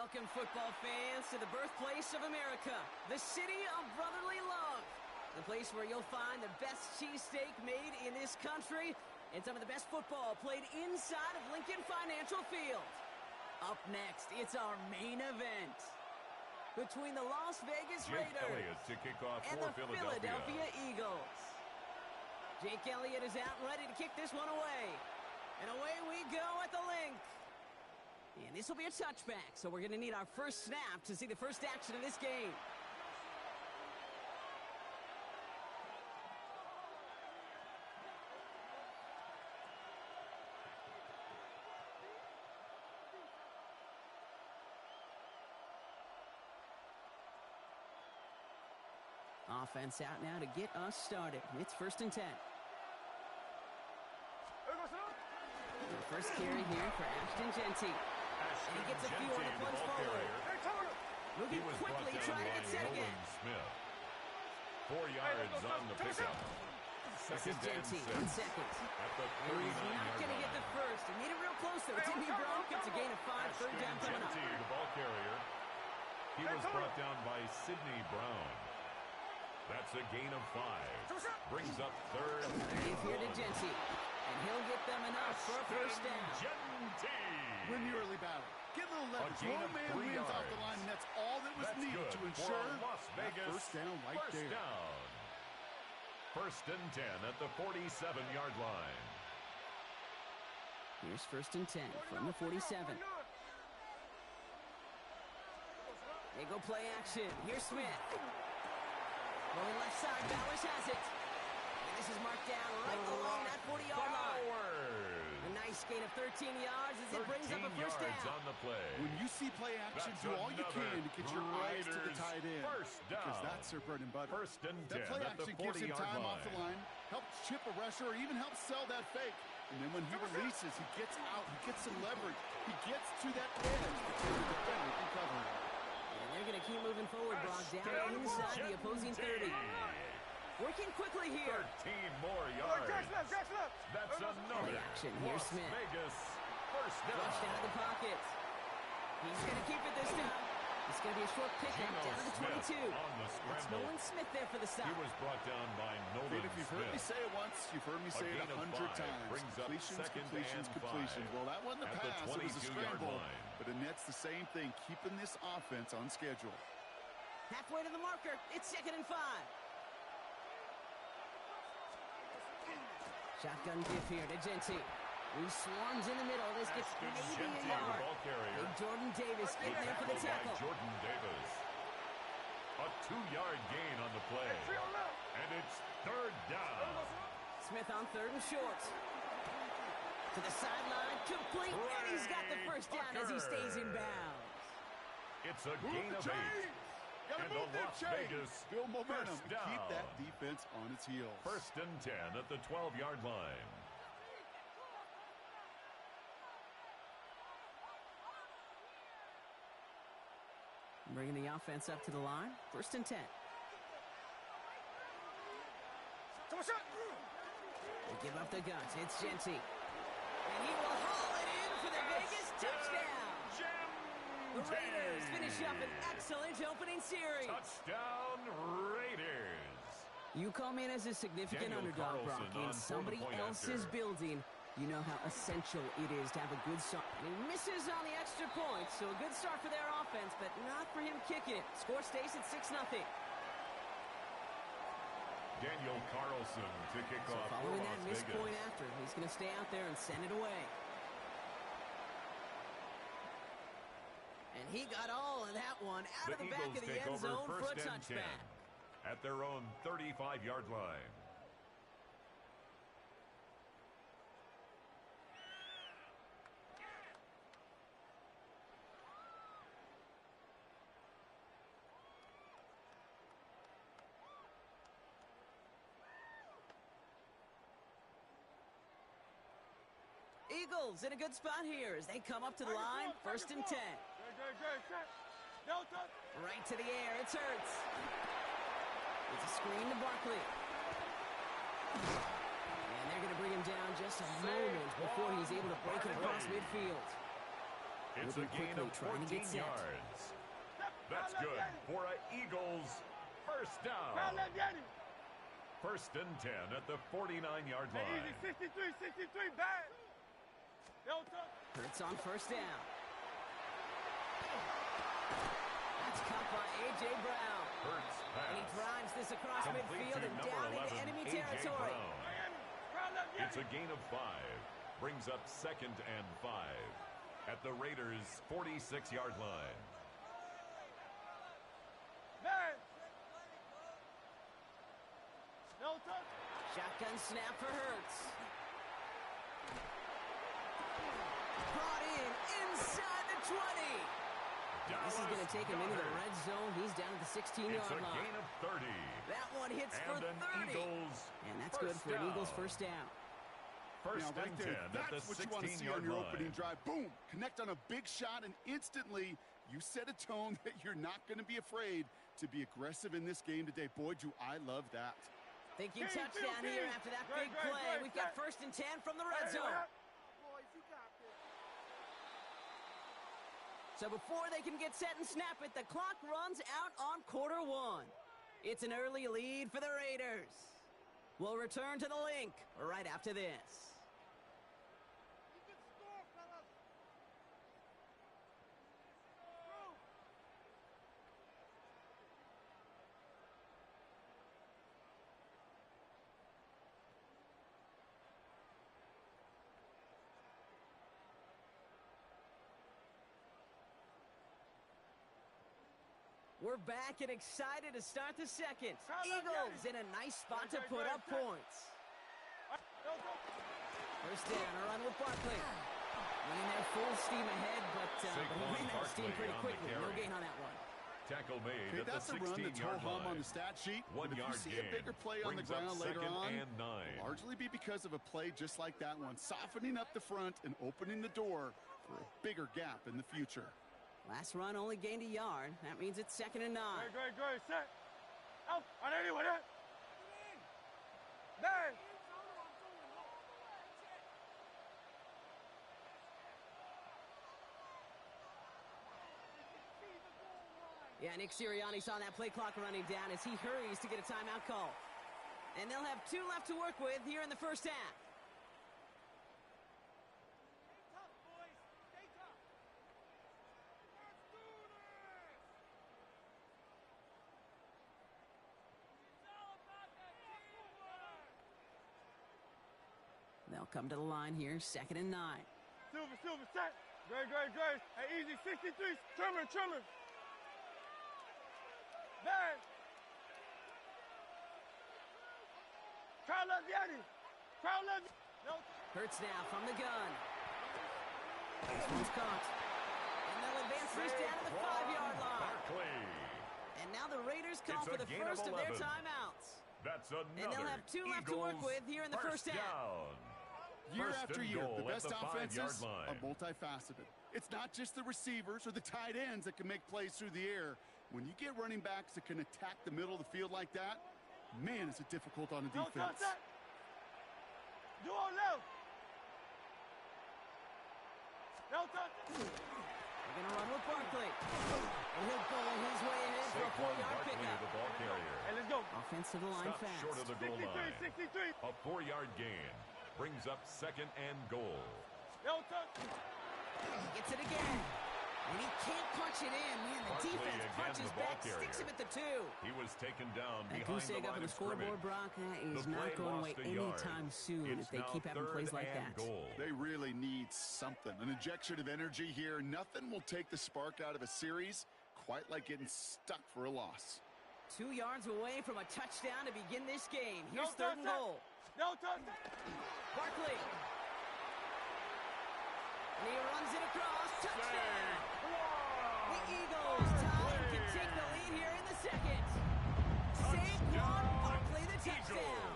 Welcome, football fans, to the birthplace of America, the city of brotherly love. The place where you'll find the best cheesesteak made in this country and some of the best football played inside of Lincoln Financial Field. Up next, it's our main event between the Las Vegas Raiders to kick off and the Philadelphia Eagles. Jake Elliott is out and ready to kick this one away. And away we go at the link. And this will be a touchback, so we're going to need our first snap to see the first action of this game. Offense out now to get us started. It's 1st and 10. The first carry here for Ashton Genty. And he gets a few on the punch forward. Moving quickly, trying to get set again. Smith. 4 yards on the pickup. Second Genty on second. At the He's not going to get the first. He made it real close, though. Timmy Brown gets a gain of 5, third down coming up. The ball carrier. He was brought down by Sidney Brown. That's a gain of 5. Brings up third. Give here to Genty. And he'll get them enough for a first down. Win the early battle. Get a little leverage. One man wins off the line, and that's all that was needed to ensure Las Vegas first down right there. Down. 1st and 10 at the 47-yard line. Here's 1st and 10 from the 47. They go play action. Here's Smith. Rolling left side, Bowers has it. And this is marked down right along that 40-yard line. A nice gain of 13 yards as it brings up a first down. On the play. When you see play action, do all you can to get your eyes to the tight end. First down. Because that's their bread and butter. 1st and 10 that play at the action gives him 40-yard time line. off the line, helps chip a rusher, or even helps sell that fake. And then when he releases, he gets out, he gets some leverage. He gets to that edge before the defender can cover him. And they're going to keep moving forward, Brock, down inside the opposing 30. Working quickly here. 13 more yards. That's another action. Here's Smith. Vegas first down. Flushed out of the pocket. He's going to keep it this time. It's going to be a short pickup down to the 22. It's Nolan Smith there for the stop. He was brought down by Nolan If you've Smith. heard me say it once, you've heard me say it 100 times. Brings up Completions. Well, that wasn't a pass. It was a scramble. But it nets the same thing, keeping this offense on schedule. Halfway to the marker. It's 2nd and 5. Shotgun give here to Genty. He swarms in the middle. This gets maybe a yard. Big Jordan Davis getting there for the tackle. Jordan Davis. A 2-yard gain on the play. And it's 3rd down. Smith on 3rd and short. To the sideline, complete, and he's got the first down as he stays in bounds. It's a gain of 8. And the Las Vegas build momentum first and down. keep that defense on its heels. 1st and 10 at the 12-yard line. Bringing the offense up to the line. 1st and 10. They give up the guts. It's Genty. And he will haul it in for the Vegas touchdown. The Raiders finish up an excellent opening series. Touchdown, Raiders. You come in as a significant underdog, Brock, in somebody else's building. You know how essential it is to have a good start. And he misses on the extra point, so a good start for their offense, but not for him kicking it. Score stays at 6-0. Daniel Carlson to kick off. Following that missed point after, he's going to stay out there and send it away. And he got all of that one out of the back of the end zone for a touchback. At their own 35-yard line. Eagles in a good spot here as they come up to the line. 1st and 10. Right to the air. It's Hurts. It's a screen to Barkley. And they're going to bring him down just a moment before he's able to break it across midfield. It's a gain of 14 yards. That's good for an Eagles first down. First and 10 at the 49-yard line. 63, bad. Hurts on first down. That's caught by A.J. Brown. Hurts pass. And he drives this across midfield and down into enemy territory. It's a gain of 5. Brings up second and 5 at the Raiders' 46-yard line. Shotgun snap for Hurts. Brought in inside the 20. This is going to take him into the red zone. He's down at the 16-yard line. It's a gain of 30. That one hits for 30. And that's good for an Eagles first down. First right and there, 10 at the that's what you want to see on 16-yard your line. opening drive. Boom! Connect on a big shot, and instantly you set a tone that you're not going to be afraid to be aggressive in this game today. Boy, do I love that. Thinking touchdown here after that big play. We've got first and 10 from the red zone. So before they can get set and snap it, the clock runs out on quarter 1. It's an early lead for the Raiders. We'll return to the link right after this. We're back and excited to start the second. Eagles in a nice spot to put up points. First down, a run with Barkley. Running there full steam ahead, but ran out of steam pretty quickly. No gain on that one. Tackle made at that's the a run that's 16-yard home on line. the stat sheet. 1 But if yard you see gain. a bigger play on the Brings up ground later second on, and 9. it'll largely be because of a play just like that one, softening up the front and opening the door for a bigger gap in the future. Last run only gained a yard. That means it's second and 9. Great, set. Out, on anyone, Bang! Yeah, Nick Sirianni saw that play clock running down as he hurries to get a timeout call. And they'll have 2 left to work with here in the first half. They'll come to the line here, second and 9. Silver, set. Great. Hey, easy, 63. Trimmer. Bang! Crowd loves Yeti. No. Hurts now from the gun. This one's caught. And they'll advance this down to the 5-yard line. Barkley. And now the Raiders call for the first of their timeouts. That's another And they'll have 2 left to work with here in the first half. Down. Year First after and year, goal the at best the 5-yard offenses line. are multifaceted. It's not just the receivers or the tight ends that can make plays through the air. When you get running backs that can attack the middle of the field like that, man, is it difficult on a No defense. touch that. Duo left. No touch. They're going to run with Barkley. And he'll go his way ahead for a Saquon 4-yard Barkley, pickup. the ball carrier. Hey, let's go. Offense to the line Stopped fast. short of the goal 63, line. 63. A 4-yard gain brings up second and goal. No touch. He gets it again. And he can't punch it in. Man, the Barkley defense again, punches the ball back, sticks him carrier. at the 2. He was taken down That behind goose the egg up line on the of scrimmage. scoreboard, Brock, that is The not play going lost away a yard. anytime soon It's if they now keep having plays third like and that. goal. They really need something, an injection of energy here. Nothing will take the spark out of a series quite like getting stuck for a loss. 2 yards away from a touchdown to begin this game. Here's No third and touch. goal. No touch. Barkley. And he runs it across. Touchdown. The Eagles tie and can take the lead here in the second. Saquon Barkley, the touchdown.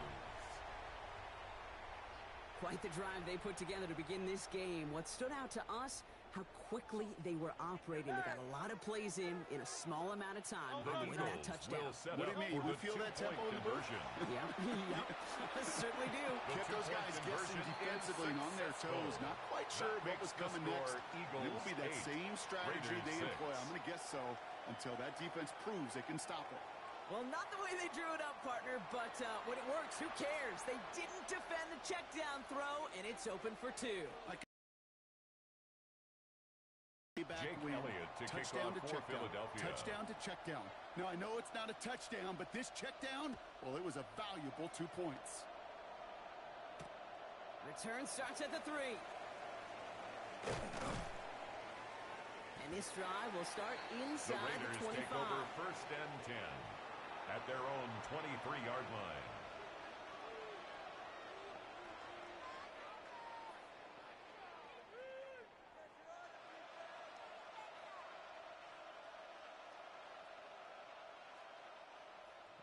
Quite the drive they put together to begin this game. What stood out to us, how quickly they were operating. They got a lot of plays in a small amount of time. The Winning that touchdown. What do you mean? We feel that tempo in the booth? Yep, certainly do. Kept those guys guessing defensively and on their toes. Not quite sure what was coming next. It will be that same strategy they employ. I'm going to guess so until that defense proves they can stop it. Well, not the way they drew it up, partner, but when it works, who cares? They didn't defend the check down throw, and it's open for two. Jake Elliott to kick off for Philadelphia. Touchdown to check down. Now, I know it's not a touchdown, but this check down, well, it was a valuable 2 points. Return starts at the 3. And this drive will start inside the Raiders 25. Take over first and 10 at their own 23-yard line.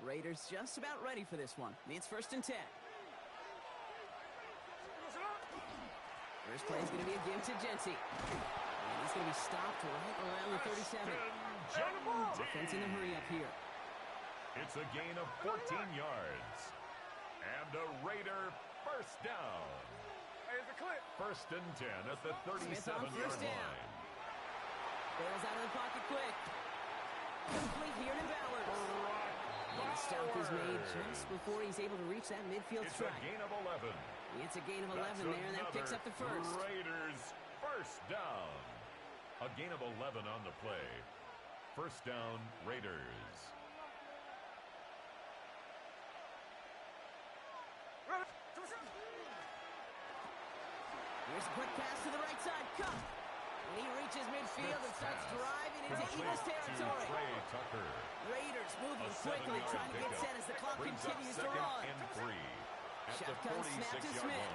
Raiders just about ready for this one. It's first and 10. First play is going to be a give to Genty. And he's going to be stopped right around the 37. Defense in the hurry up here. It's a gain of 14 yards. And a Raider first down. Hey, it's a clip. First and 10 at the 37-yard line. Bails out of the pocket quick. Complete here to Bowers. And the stop is made just before he's able to reach that midfield strike. It's a gain of 11. It's a gain of 11 there, and that picks up the first. Raiders first down. A gain of 11 on the play. First down, Raiders. Here's a quick pass to the right side. Cup. And he reaches midfield and starts driving into Eagles territory. Raiders moving quickly, trying to get set as the clock continues to run. Shotgun snap to Smith.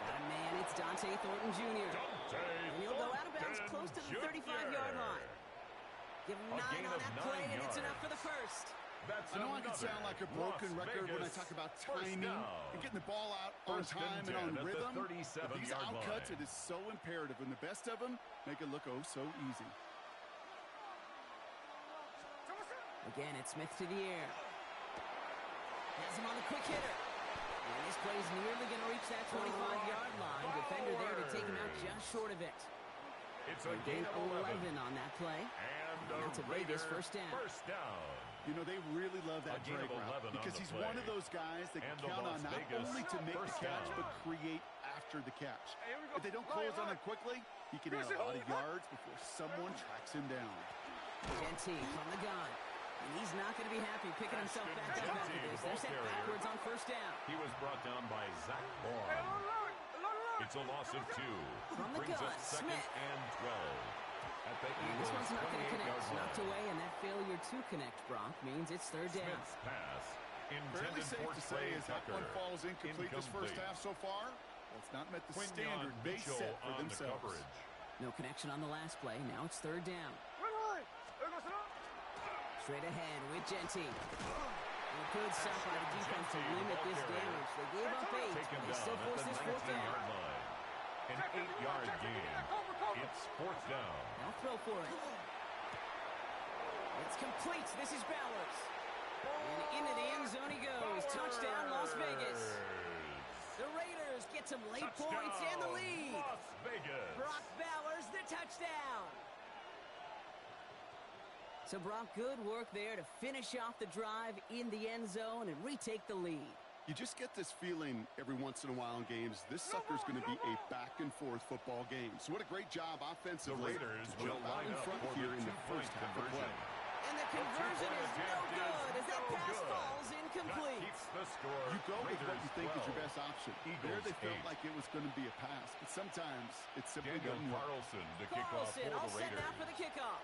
Got a man, it's Dante Thornton Jr. And he'll go out of bounds close to the 35-yard line. Give him 9 on that play, and it's enough for the first. I know I can sound like a broken record when I talk about timing and getting the ball out on time and on rhythm. But these outcuts, it is so imperative, and the best of them make it look oh so easy. Again, it's Smith to the air. Has him on the quick hitter. And this play's nearly going to reach that 25-yard line. Defender there to take him out just short of it. It's a gain of 11 on that play. And that's a Raiders first down. You know, they really love that drag route because he's one of those guys that can count on not only to make the catch, but create after the catch. If they don't close on it quickly, he can add a lot of yards before someone tracks him down. Genty from the gun. And he's not going to be happy picking himself back up after this. They're set backwards on first down. He was brought down by Zach Bourne. It's a loss of 2. From the gun, second Smith. and 12. At the this one's not going to connect. Knocked line. away, and that failure to connect, Brock, means it's third down. Smith's pass Fairly intended safe for to say as that Tucker. one falls incomplete this first half so far. Well, it's not met the standard they set for themselves. No connection on the last play. Now it's third down. Straight ahead with Genty. A good stop by the defense to limit this damage. They gave up 8, but they still force this fourth down. An 8-yard gain. It's fourth down. Now throw for it. It's complete. This is Bowers. And into the end zone he goes. Touchdown, Las Vegas. The Raiders get some late points and the lead. Las Vegas. Brock Bowers, the touchdown. So, Brock, good work there to finish off the drive in the end zone and retake the lead. You just get this feeling every once in a while in games, this sucker's going to be a back-and-forth football game. So what a great job offensively. The Raiders will line up for here the in the first half of play. And the conversion is no good as that pass falls incomplete. Keeps the score. You go with what you think 12. is your best option. There they felt like it was going to be a pass, but sometimes it simply doesn't work. Carlson to kick off for all the set Raiders. now for the kickoff.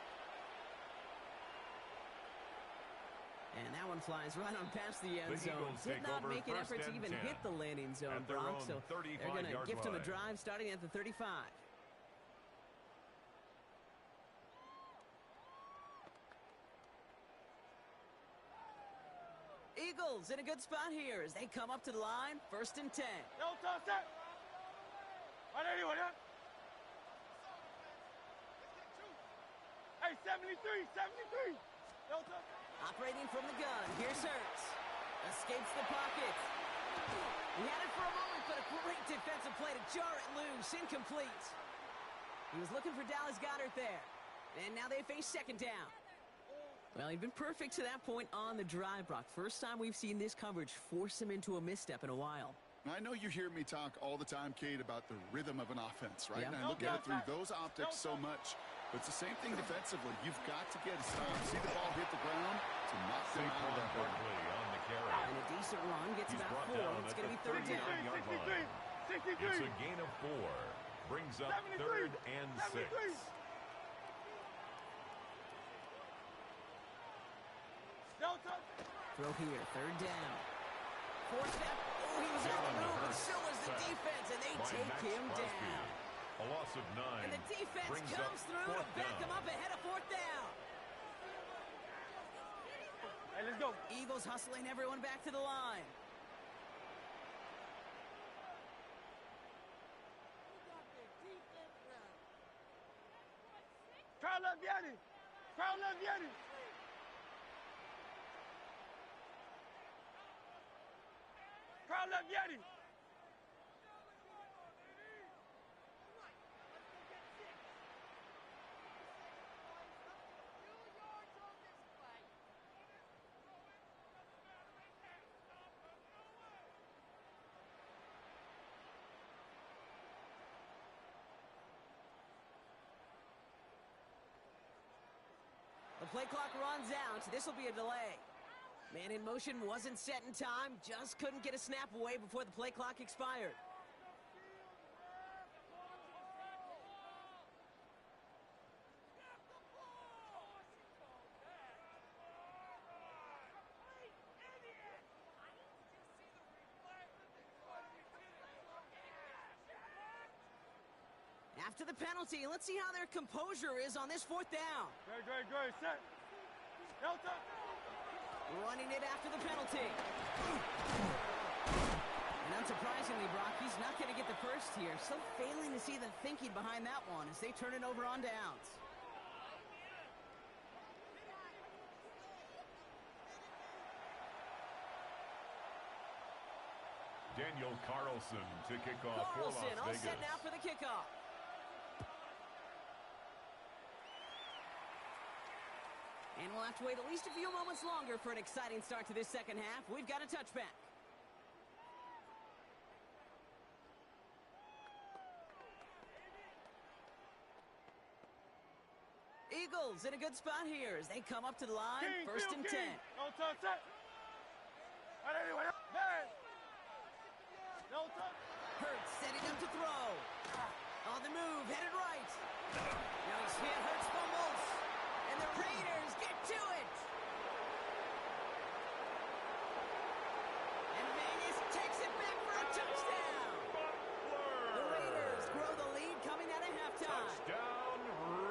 And that one flies right on past the end zone. Did not make an effort to even hit the landing zone, Brock. So they're going to gift him a drive starting at the 35. Eagles in a good spot here as they come up to the line. First and 10. 73. No touch. Operating from the gun. Here's Hurts. Escapes the pocket. He had it for a moment, but a great defensive play to jar it loose. Incomplete. He was looking for Dallas Goedert there. And now they face second down. Well, he'd been perfect to that point on the drive, Brock. First time we've seen this coverage force him into a misstep in a while. I know you hear me talk all the time, Kate, about the rhythm of an offense, right? Yeah. And I look at it through those optics so much. But it's the same thing defensively. You've got to get a stop. See the ball hit the ground to knock them out of that ball. On the carry. And a decent run gets He's about brought 4. It's going to be third down. 63. It's a gain of 4. Brings up 73. third and 6. No touch. Throw here, third down. Fourth step. Oh, he was on the move, but so was the defense, and they take him down. A loss of 9. And the defense brings comes up through to fourth back down. him up ahead of fourth down. Hey, let's go. Eagles hustling everyone back to the line. Crowd love Yanni. Crowd love Yanni. Crowd love Yanni. The play clock runs out. This will be a delay. Man in motion wasn't set in time. Just couldn't get a snap away before the play clock expired. After the penalty, let's see how their composure is on this fourth down. Great. Set. No touch. Running it after the penalty. And unsurprisingly, Brock, he's not going to get the first here. Still failing to see the thinking behind that one as they turn it over on downs. Daniel Carlson to kick off for Las Carlson all Vegas. set now for the kickoff. And we'll have to wait at least a few moments longer for an exciting start to this second half. We've got a touchback. Eagles in a good spot here as they come up to the line. First and 10. No touch. Set. Man. No touch. Hurts setting up to throw. On the move, headed right. Now he's hit. Hurts fumbles. And the Raiders get to it. And Vegas takes it back for a touchdown. The Raiders grow the lead coming out of halftime. Touchdown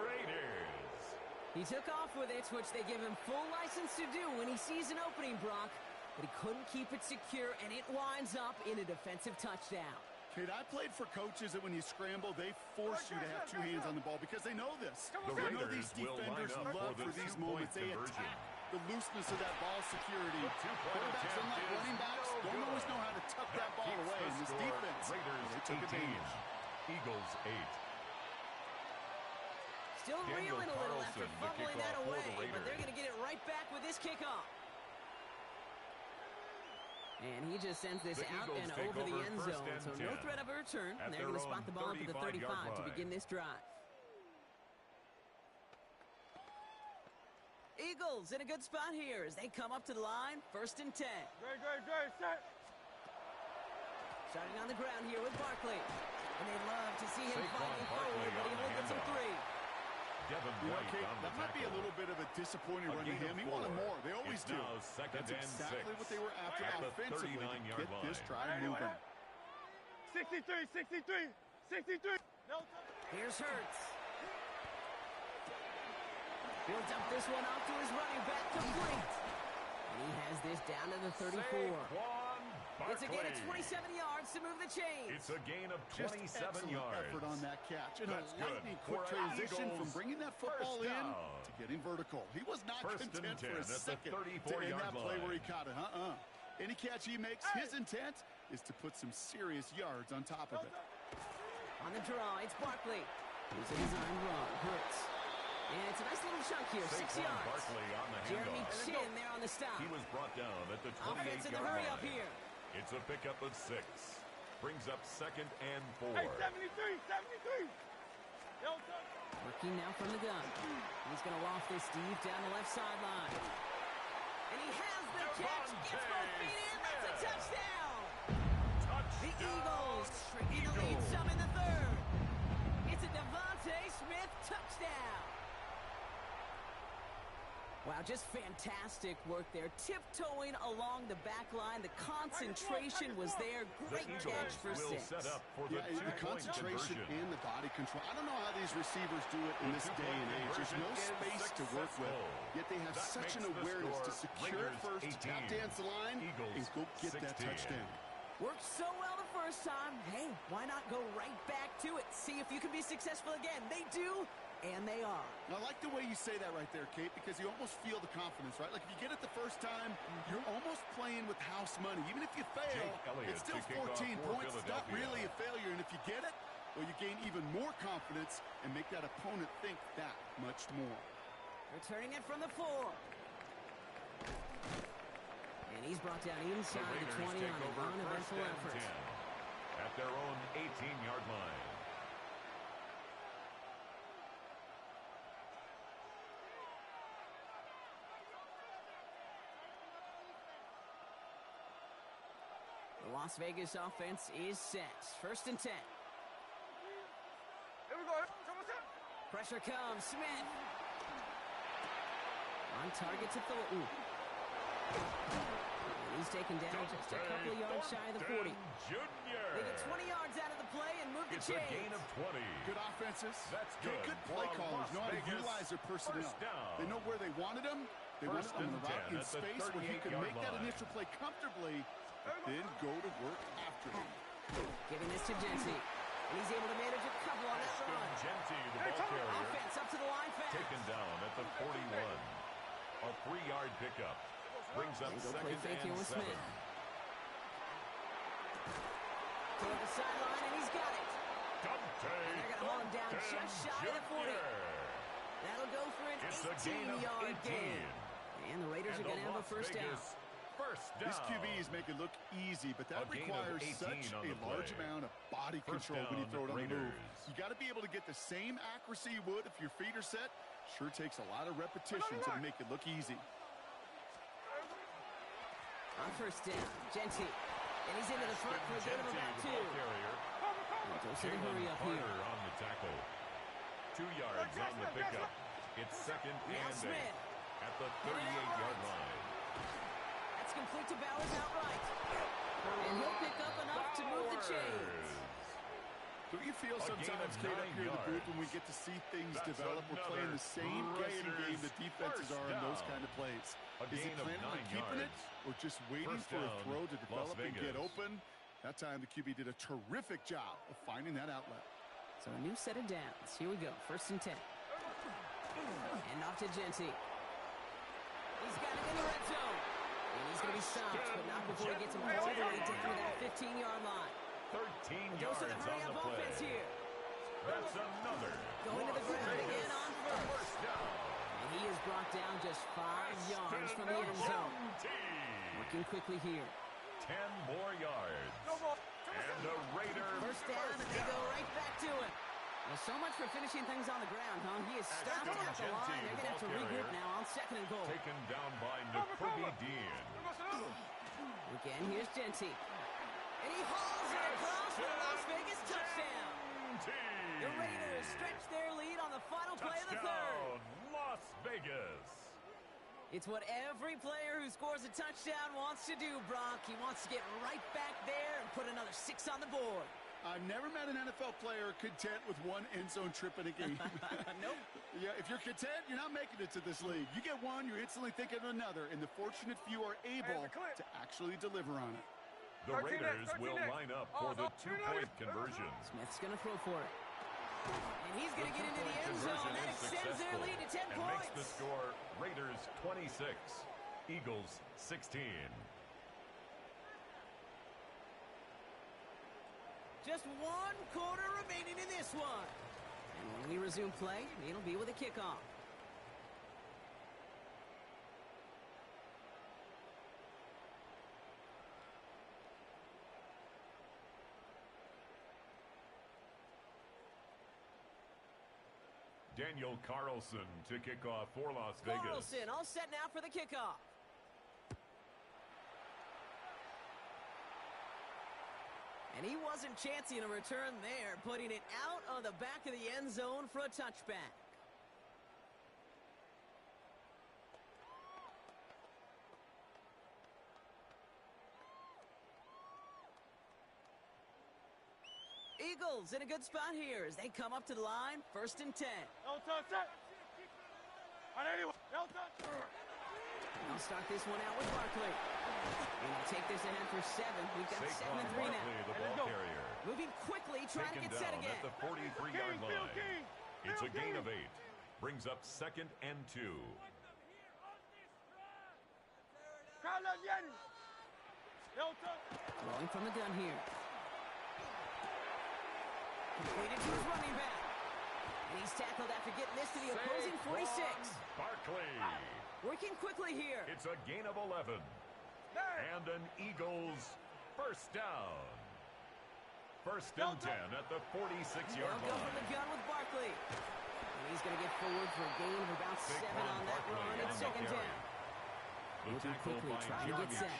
Raiders. He took off with it, which they give him full license to do when he sees an opening, Brock. But he couldn't keep it secure, and it winds up in a defensive touchdown. Kate, I played for coaches that when you scramble, they force you to have two hands on the ball because they know this. The They know Raiders these will line defenders up love for for the these two-point moments. They conversion. attack the looseness of that ball security. The two-point Quarterbacks, attempt unlike is running backs, no don't always good. know how to tuck that ball Keeps away. the And this score. defense, Raiders they took 18, advantage. Eagles 8. Still Daniel reeling a little after Carlson, the fumbling that kickoff for away, the but they're Raiders. going to get it right back with this kickoff. And he just sends this The out Eagles and take over the over end first zone, and so no 10 threat of a return. at And they're going to their spot the own ball at the 35-yard 35 to line. begin this drive. Eagles in a good spot here as they come up to the line. First and 10. Great. Set. Starting on the ground here with Barkley. And they love to see him Saquon fighting Barkley forward, but he on the only gets him handoff. 3. Devin You know, White Kate, on the that might be a tackle. little bit of a disappointing run to gain of him. He wanted 4. more. They always It's do. now second That's and exactly 6 what they were after at the offensively to 39-yard get this line. drive moving. 63. No touch. Here's Hurts. He'll dump this one off to his running back, complete. And he has this down to the 34. Saquon It's a gain of 27 yards to move the chains. It's a gain of 27 yards. Effort on that catch. And That's a lightning quick transition from bringing that football in to getting vertical. He was not content for a second to end that play where he caught it. Any catch he makes, his intent is to put some serious yards on top of it. On the draw, it's Barkley. Here's a design run. Hurts. And it's a nice little chunk here, 6 yards. Barkley on the Jeremy Chin there on the stop. He was brought down at the 28-yard line. Offense in the hurry up here. It's a pickup of 6. Brings up 2nd and 4. Hey, 73. Working now from the gun. He's going to loft this deep down the left sideline. And he has the catch. Gets both feet in. That's a touchdown. The Eagles shrinking the lead some in the third. It's a Devontae Smith touchdown. Wow, just fantastic work there. Tiptoeing along the back line. The concentration was there. Great catch for 6. The concentration and the body control. I don't know how these receivers do it in this day and age. There's no space to work with. Yet they have such an awareness to secure it first, tap dance the line, and go get that touchdown. Worked so well the first time. Hey, why not go right back to it? See if you can be successful again. They do, and they are. I like the way you say that right there, Kate, because you almost feel the confidence, right? Like if you get it the first time, you're almost playing with house money. Even if you fail, it's still 14 points. It's not really a failure. And if you get it, well, you gain even more confidence and make that opponent think that much more. Returning it from the 4. And he's brought down inside the 20 on an uneventful effort. At their own 18-yard line. The Las Vegas offense is set. 1st and 10. Here we go. Pressure comes. Smith. On target to Thornton. He's taken down just a couple of yards shy of the 40. They get 20 yards out of the play and move the chains. It's a gain of 20. Good offenses. That's good. Good play callers. Know how to utilize their personnel. They know where they wanted them. They wanted them in the route in space where he could make that initial play comfortably, but then go to work after him. Giving this to Genty. And he's able to manage a couple on that run. Genty, the ball carrier. Offense up to the line fast. Taken down at the 41. A 3-yard pickup. Brings up 2nd and 7. Smith. Toward the sideline, and he's got it. And they're going to haul him down just shy of the 40. That'll go for an 18-yard gain. And the Raiders are going to have a first down. These QBs make it look easy, but that requires such a large amount of body control when you throw it on the move. You got to be able to get the same accuracy you would if your feet are set. Sure takes a lot of repetition to make it look easy. On 1st down, Genty. And he's into the front for a gain of about 2. Goes to the hurry up here. On the tackle. 2 yards on the pickup. It's 2nd and 8 at the 38-yard line. That's complete to Bowers outright. And he'll pick up enough to move the chains. Don't you feel sometimes, Kate, up here in the booth when we get to see things develop? We're playing the same guessing game the defenses are in those kind of plays. Is he planning on keeping it or just waiting for a throw to develop and get open? That time the QB did a terrific job of finding that outlet. So a new set of downs. Here we go. 1st and 10. And off to Genty. He's got it in the red zone. And he's going to be stopped, but not before he gets him all the way down to that 15-yard line. 13 yards on the play. Here. That's another. Going to the ground again on 1st. And he is brought down just 5 yards from the end zone. Working quickly here. 10 more yards. And the Raiders. 1st down, and they go right back to it. Well, so much for finishing things on the ground, huh? He is stopped at the line. They're going to have to regroup now on 2nd and goal. Taken down by Nakubi Dean. Again, here's Genty. And he hauls it across for a Las Vegas touchdown. The Raiders stretch their lead on the final play of the third. Las Vegas. It's what every player who scores a touchdown wants to do, Brock. He wants to get right back there and put another 6 on the board. I've never met an NFL player content with 1 end zone trip in a game. Nope. Yeah, if you're content, you're not making it to this league. You get 1, you're instantly thinking of another, and the fortunate few are able to actually deliver on it. The Raiders will line up for the two-point conversion. Smith's going to throw for it. And he's going to get into the end zone. That extends their lead to 10 points. Makes the score Raiders 26, Eagles 16. Just one quarter remaining in this one. And when we resume play, it'll be with a kickoff. Daniel Carlson to kick off for Las Vegas. Carlson all set now for the kickoff. And he wasn't chancing a return there, putting it out on the back of the end zone for a touchback. Eagles in a good spot here as they come up to the line, 1st and 10. No touch. I'll start this one out with Barkley. And he'll take this ahead for 7. We've got 7 and 3 now. The ball carrier. Moving quickly, trying to get set again. At the 43-yard line. It's a gain of 8. Brings up 2nd and 2. Rolling from the gun here. Completed to his running back. And he's tackled after getting this to the opposing 46. Barkley. Working quickly here. It's a gain of 11. And an Eagles first down. 1st and 10 at the 46-yard line. They'll go from the gun with Barkley. And he's going to get forward for a gain of about 7 on that run. It's 2nd down. Moving quickly, trying to get set.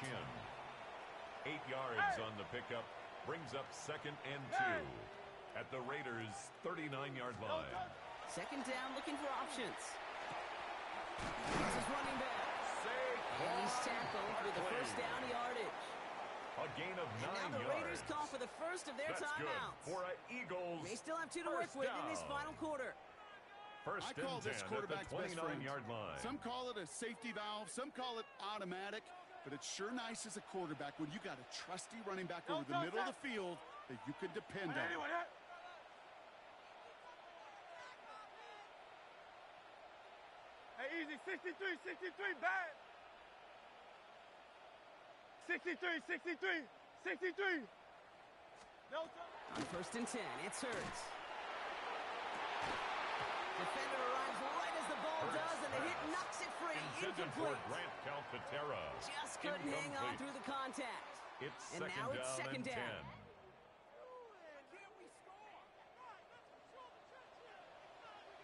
8 yards on the pickup. Brings up 2nd and 2. At the Raiders' 39-yard line. 2nd down, looking for options. He's his running back. And he's tackled with the first down yardage. A gain of 9 yards. And now the Raiders call for the first of their timeouts. For an Eagles. They still have 2 to work with in this final quarter. 1st and 10 this quarterback's at the 29-yard line. Some call it a safety valve, some call it automatic, but it's sure nice as a quarterback when you got a trusty running back over the middle of the field that you can depend on. Hey, easy, 63, bad. 63. No touch. On 1st and 10, it's Hurts. Defender arrives right as the ball does, and the hit knocks it free. Incomplete. Grant Calcaterra. Just couldn't hang on through the contact. It's and now it's 2nd down.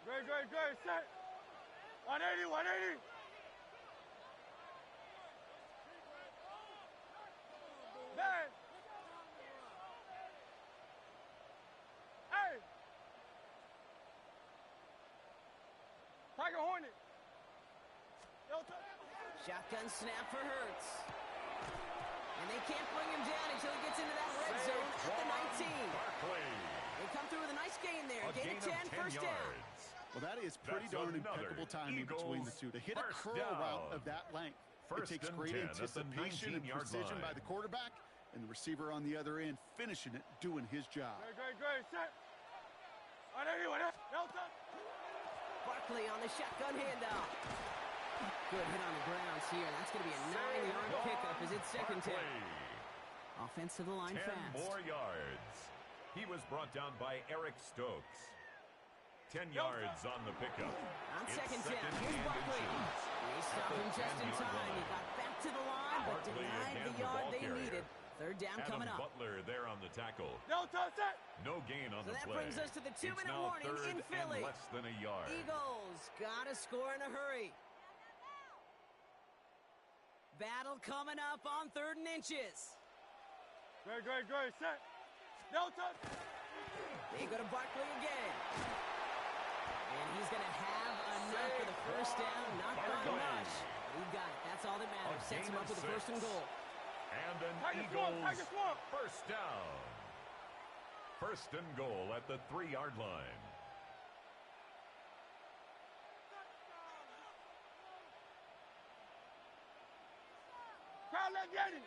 Great, set. 180. Man. Hey. Tiger Hornet. Shotgun snap for Hurts. And they can't bring him down until he gets into that red zone at the 19. They come through with a nice gain there. Gain of 10, 1st down. Well, that is pretty darn impeccable timing between the two. To hit a curl route of that length, it takes great anticipation and precision by the quarterback, and the receiver on the other end finishing it, doing his job. Great, set. 180, no touch. Barkley on the shotgun handoff. Good hit on the grounds here. That's going to be a 9-yard pickup as it's 2nd down. Offense to the line 10 fast. 10 more yards. He was brought down by Eric Stokes. 10 yards on the pickup. On 2nd down, here's Barkley. They stopped him just in time. He got back to the line, but denied the yard they needed. 3rd down coming up. Butler there on the tackle. No touch. No gain on the play. So that brings us to the 2-minute warning in Philly. Less than a yard. Eagles got to score in a hurry. Battle coming up on 3rd and inches. Great, set. No touch. They go to Barkley again. And he's going to have enough for the first down. Not by much. He got it. That's all that matters. Sets him up with the 1st and goal. And an Eagles first down. 1st and goal at the 3-yard line. Crowd, let's get it.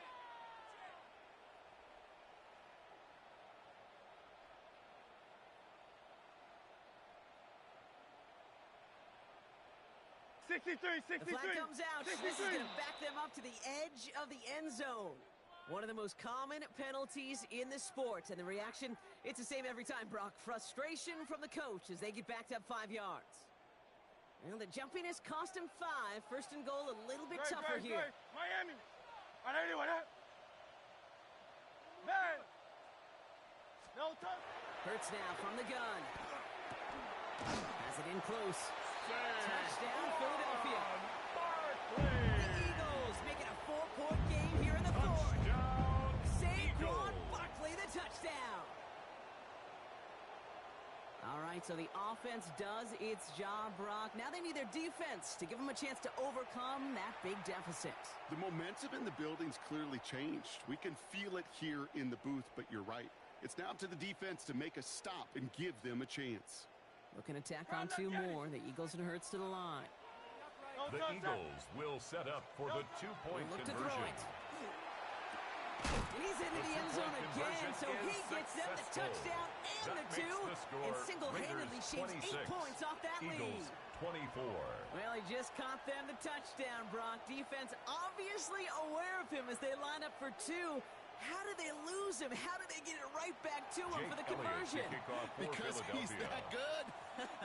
63, 63. The flag comes out. 63. This is going to back them up to the edge of the end zone. One of the most common penalties in the sport. And the reaction, it's the same every time, Brock. Frustration from the coach as they get backed up 5 yards. Well, the jumpiness cost him 5. First and goal, a little bit tougher here. Miami. Man. No touch. Hurts now from the gun. Has it in close. Touchdown, Philadelphia. The Eagles make it a 4-point game here in the fourth. Saquon Barkley, the touchdown. All right, so the offense does its job, Brock. Now they need their defense to give them a chance to overcome that big deficit. The momentum in the building's clearly changed. We can feel it here in the booth, but you're right. It's now up to the defense to make a stop and give them a chance. Looking to tack on 2 more. The Eagles and Hurts to the line. The Eagles will set up for the 2-point conversion. And he's into the end zone again, so he gets them the touchdown and the 2, and single-handedly shaves 8 points off that lead. 24. Well, he just caught them the touchdown, Brock. Defense obviously aware of him as they line up for 2. How did they lose him? How did they get it right back to him for the conversion? Because he's that good.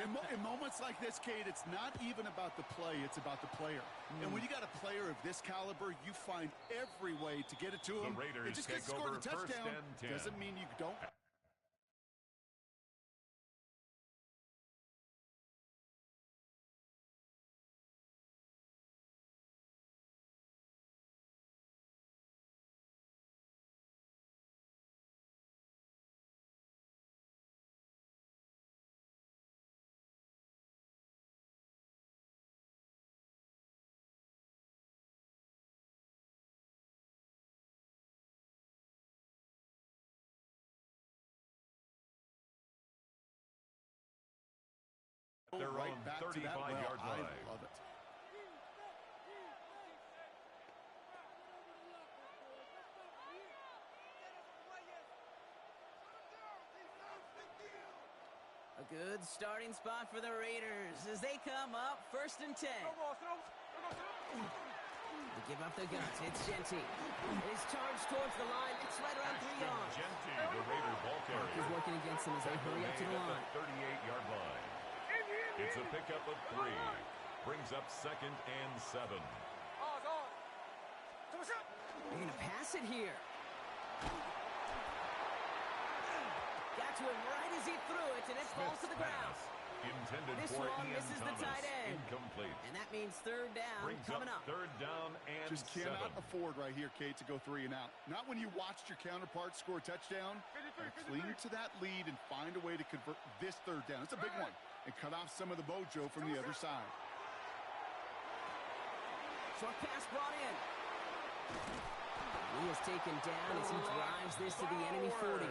In moments like this, Kate, it's not even about the play, it's about the player. And when you got a player of this caliber, you find every way to get it to him. The Raiders just gets scored a touchdown doesn't mean you don't. They're right on back 35-yard I line. love it. A good starting spot for the Raiders as they come up 1st and 10. They give up the guns. It's Genty. He's charged towards the line. It's right around 3 yards. Genty, the Raider ball carrier. He's working against them as they hurry up to the line. 38-yard line. It's a pickup of 3. Brings up 2nd and 7. They're going to pass it here. Got to him right as he threw it, and it falls to the ground. Intended This for one Ian misses the Thomas. tight end. Incomplete. And that means 3rd down Brings coming up. 3rd down and Just 7. cannot afford right here, Kate, to go 3 and out. Not when you watched your counterpart score a touchdown. Cling to that lead and find a way to convert this 3rd down. It's a big one. And cut off some of the mojo from the other side. Short pass brought in. He is taken down as he drives this to the enemy 40.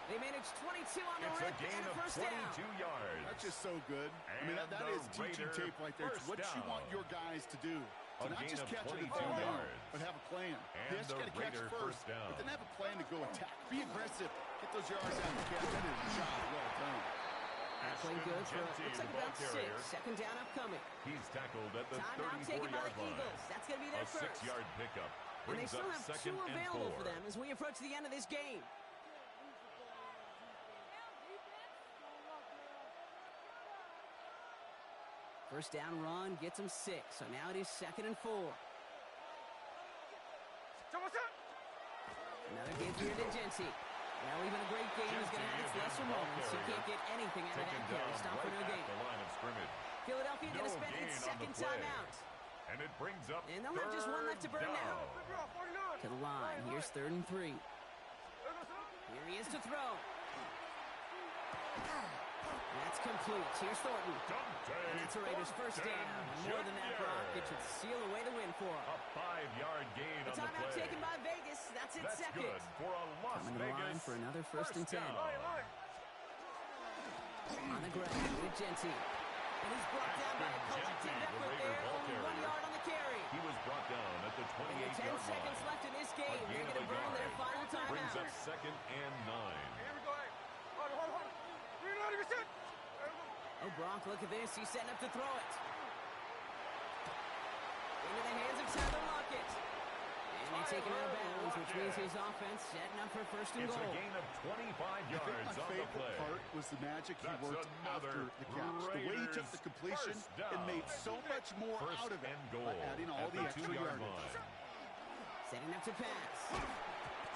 They managed 22 on the rip and a first down. 22 yards. That's just so good. I mean, that is teaching tape right there. It's what you want your guys to do. To not just catch it and fall down, but have a plan. Yes, you got to catch it first, but then have a plan to go attack. Be aggressive. Get those yards out and catch. That is a job well done. Playing good for, looks like about 6. 2nd down upcoming. He's tackled at the Timeout taken by 34-yard the line. Eagles. That's going to be their A first. 6-yard pickup. And they Brings still up have 2nd 2 and available 4. for them as we approach the end of this game. First down run gets them 6. So now it is 2nd and 4. Another give here to Genty. Well, even a great game is going to have its lesser moments. You can't get anything out of that carry. Stop for no gain. The line of scrimmage. Philadelphia going to spend its 2nd timeout. And it brings up And they'll have just 1 left to burn now. To the line. Here's 3rd and 3. Here he is to throw. That's complete. Here's Thornton. And that's a Raiders first down. More than that, Brock. It should seal away the win for him. A 5-yard gain on the Timeout play. taken by Vegas. That's its That's second. good for a Las Coming to the line Vegas for another 1st and 10. down. On the ground with Genty. And he's brought down by a collective effort there. Only 1 yard on the carry. He was brought down at the And 28-yard 10 seconds line. left in this game. A gain They're of going to a burn yard. their final Brings timeout. up 2nd and 9. Oh, Brock, look at this. He's setting up to throw it. Into the hands of Tyler Lockett. And they take him out of bounds, which means his offense setting up for first and goal. It's a gain of 25 yards on the play. My favorite part was the magic he worked after the catch. The way he took the completion and made so much more out of it by adding all the extra yardage. Setting up to pass.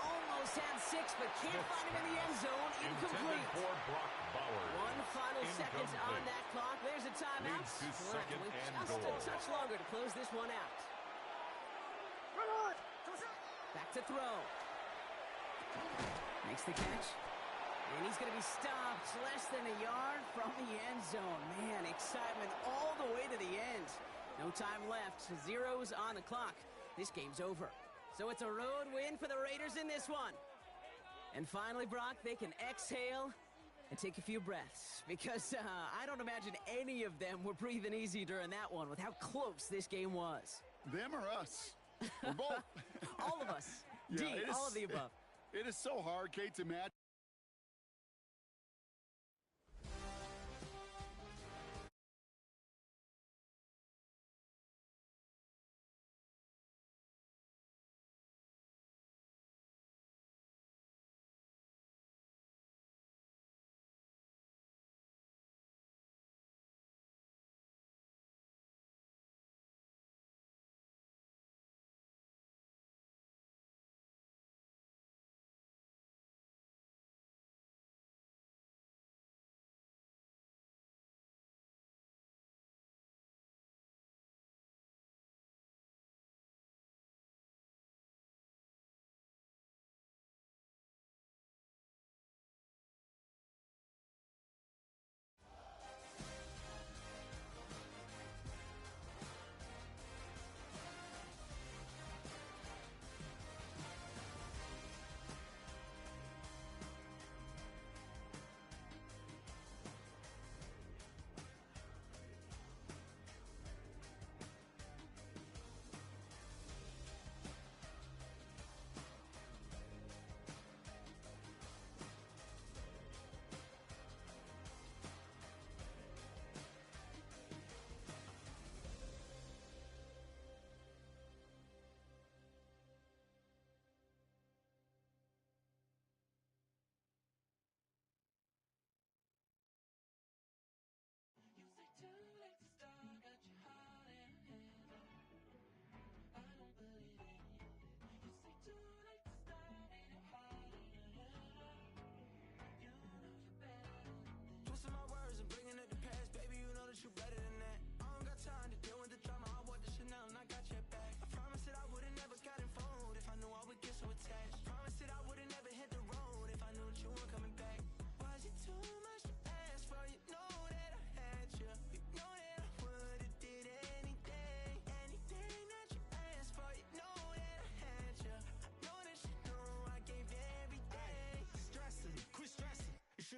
Almost had 6, but can't find him in the end zone. Incomplete. For Brock Bowers. One final second on that clock. There's a timeout. Leads to second and just goal. a touch longer to close this one out. Back to throw. Makes the catch. And he's going to be stopped less than a yard from the end zone. Man, excitement all the way to the end. No time left. 0s on the clock. This game's over. So it's a road win for the Raiders in this one. And finally, Brock, they can exhale and take a few breaths. Because I don't imagine any of them were breathing easy during that one with how close this game was. Them or us? We're both. All of us. Yeah, all of the above. It is so hard, Kate, to match.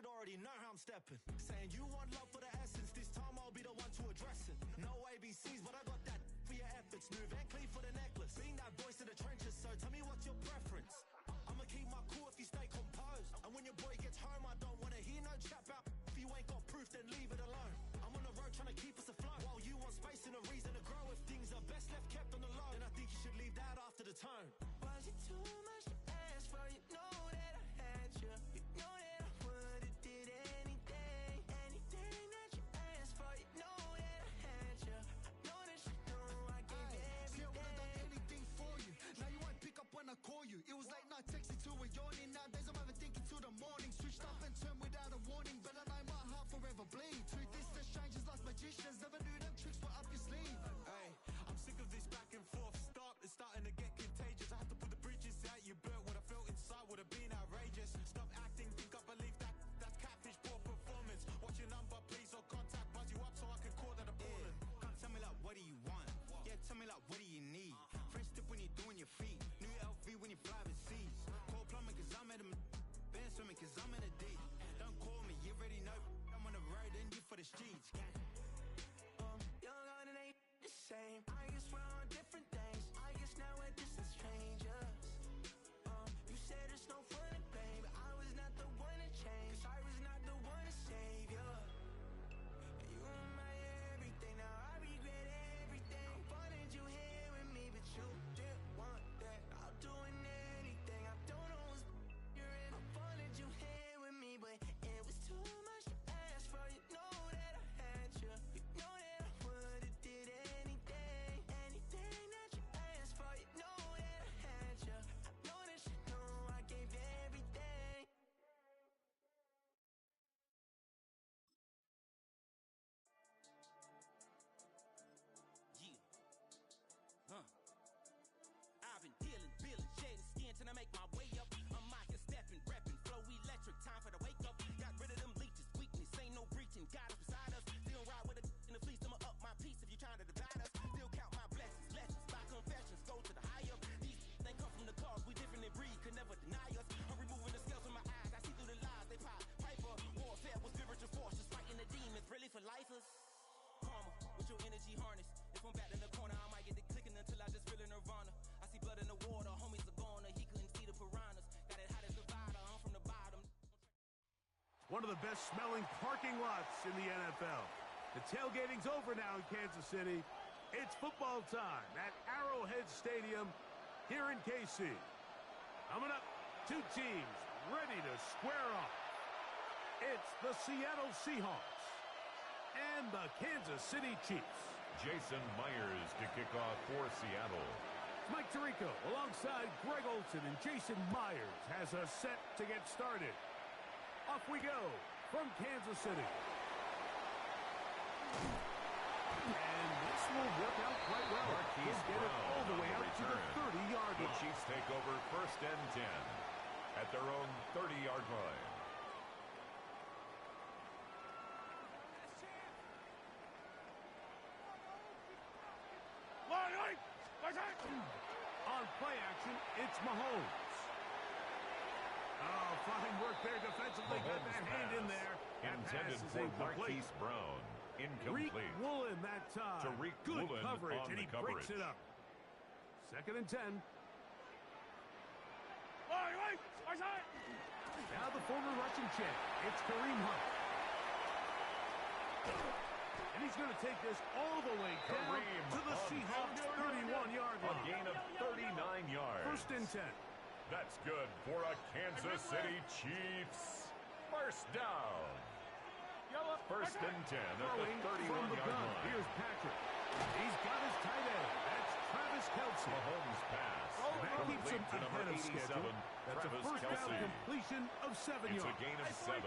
Already know how I'm stepping. Saying you want love for the essence. This time I'll be the one to address it. No ABCs, but I got that for your efforts. Smooth and clean for the necklace. Being that voice in the trenches, so tell me what's your preference. I'ma keep my cool if you stay composed. And when your boy gets home, I don't wanna hear no chat about. If you ain't got proof, then leave it alone. I'm on the road trying to keep us afloat. While you want space and a reason to grow. If things are best left kept on the low, then I think you should leave that after the tone. Was it too much to ask for? You know that I had you. You know that I would've did anything. Anything that you asked for. You know that I had you. I know that you know I gave you everything. See, I would've done anything for you. Now you won't pick up when I call you. It was late night texting to a yawning. Nowadays I'm overthinking till the morning. Switched up and turned without a warning. But I know my heart forever bleed. Truth is the strangers like magicians. Never knew them tricks were up your sleeve. Hey, I'm sick of this back and forth. It's starting to get contagious. I have to put the bridges out. one of the best-smelling parking lots in the NFL. The tailgating's over now in Kansas City. It's football time at Arrowhead Stadium here in KC. Coming up, two teams ready to square off. It's the Seattle Seahawks and the Kansas City Chiefs. Jason Myers to kick off for Seattle. Mike Tirico alongside Greg Olsen, and Jason Myers has us set to get started. Off we go from Kansas City. And this will work out quite well. Marquise He'll get it all the way out to the 30-yard The line. Chiefs take over 1st and 10 at their own 30-yard line. On play action, it's Mahomes. Oh, fine work there defensively. Got that hand in there. That intended pass is for incomplete. Marquise Brown. Tariq Incomplete. Woolen that time. Tariq Good Woolen coverage, on and the he breaks coverage. it up. 2nd and 10. Now the former Russian champ. It's Kareem Hunt. And he's going to take this all the way down Kareem to the Hunt. Seahawks' 31-yard A line. gain of 39 yards. 1st and 10. That's good for a Kansas City Chiefs. 1st down. 1st and 10 at the Throwing from the 31-yard gun. line. Here's Patrick. He's got his tight end. That's Travis Kelce. Mahomes pass. And that keeps him Complete to number ahead of 87, schedule. That's a Travis 1st down Kelce. completion of 7 It's a yards. gain of 7.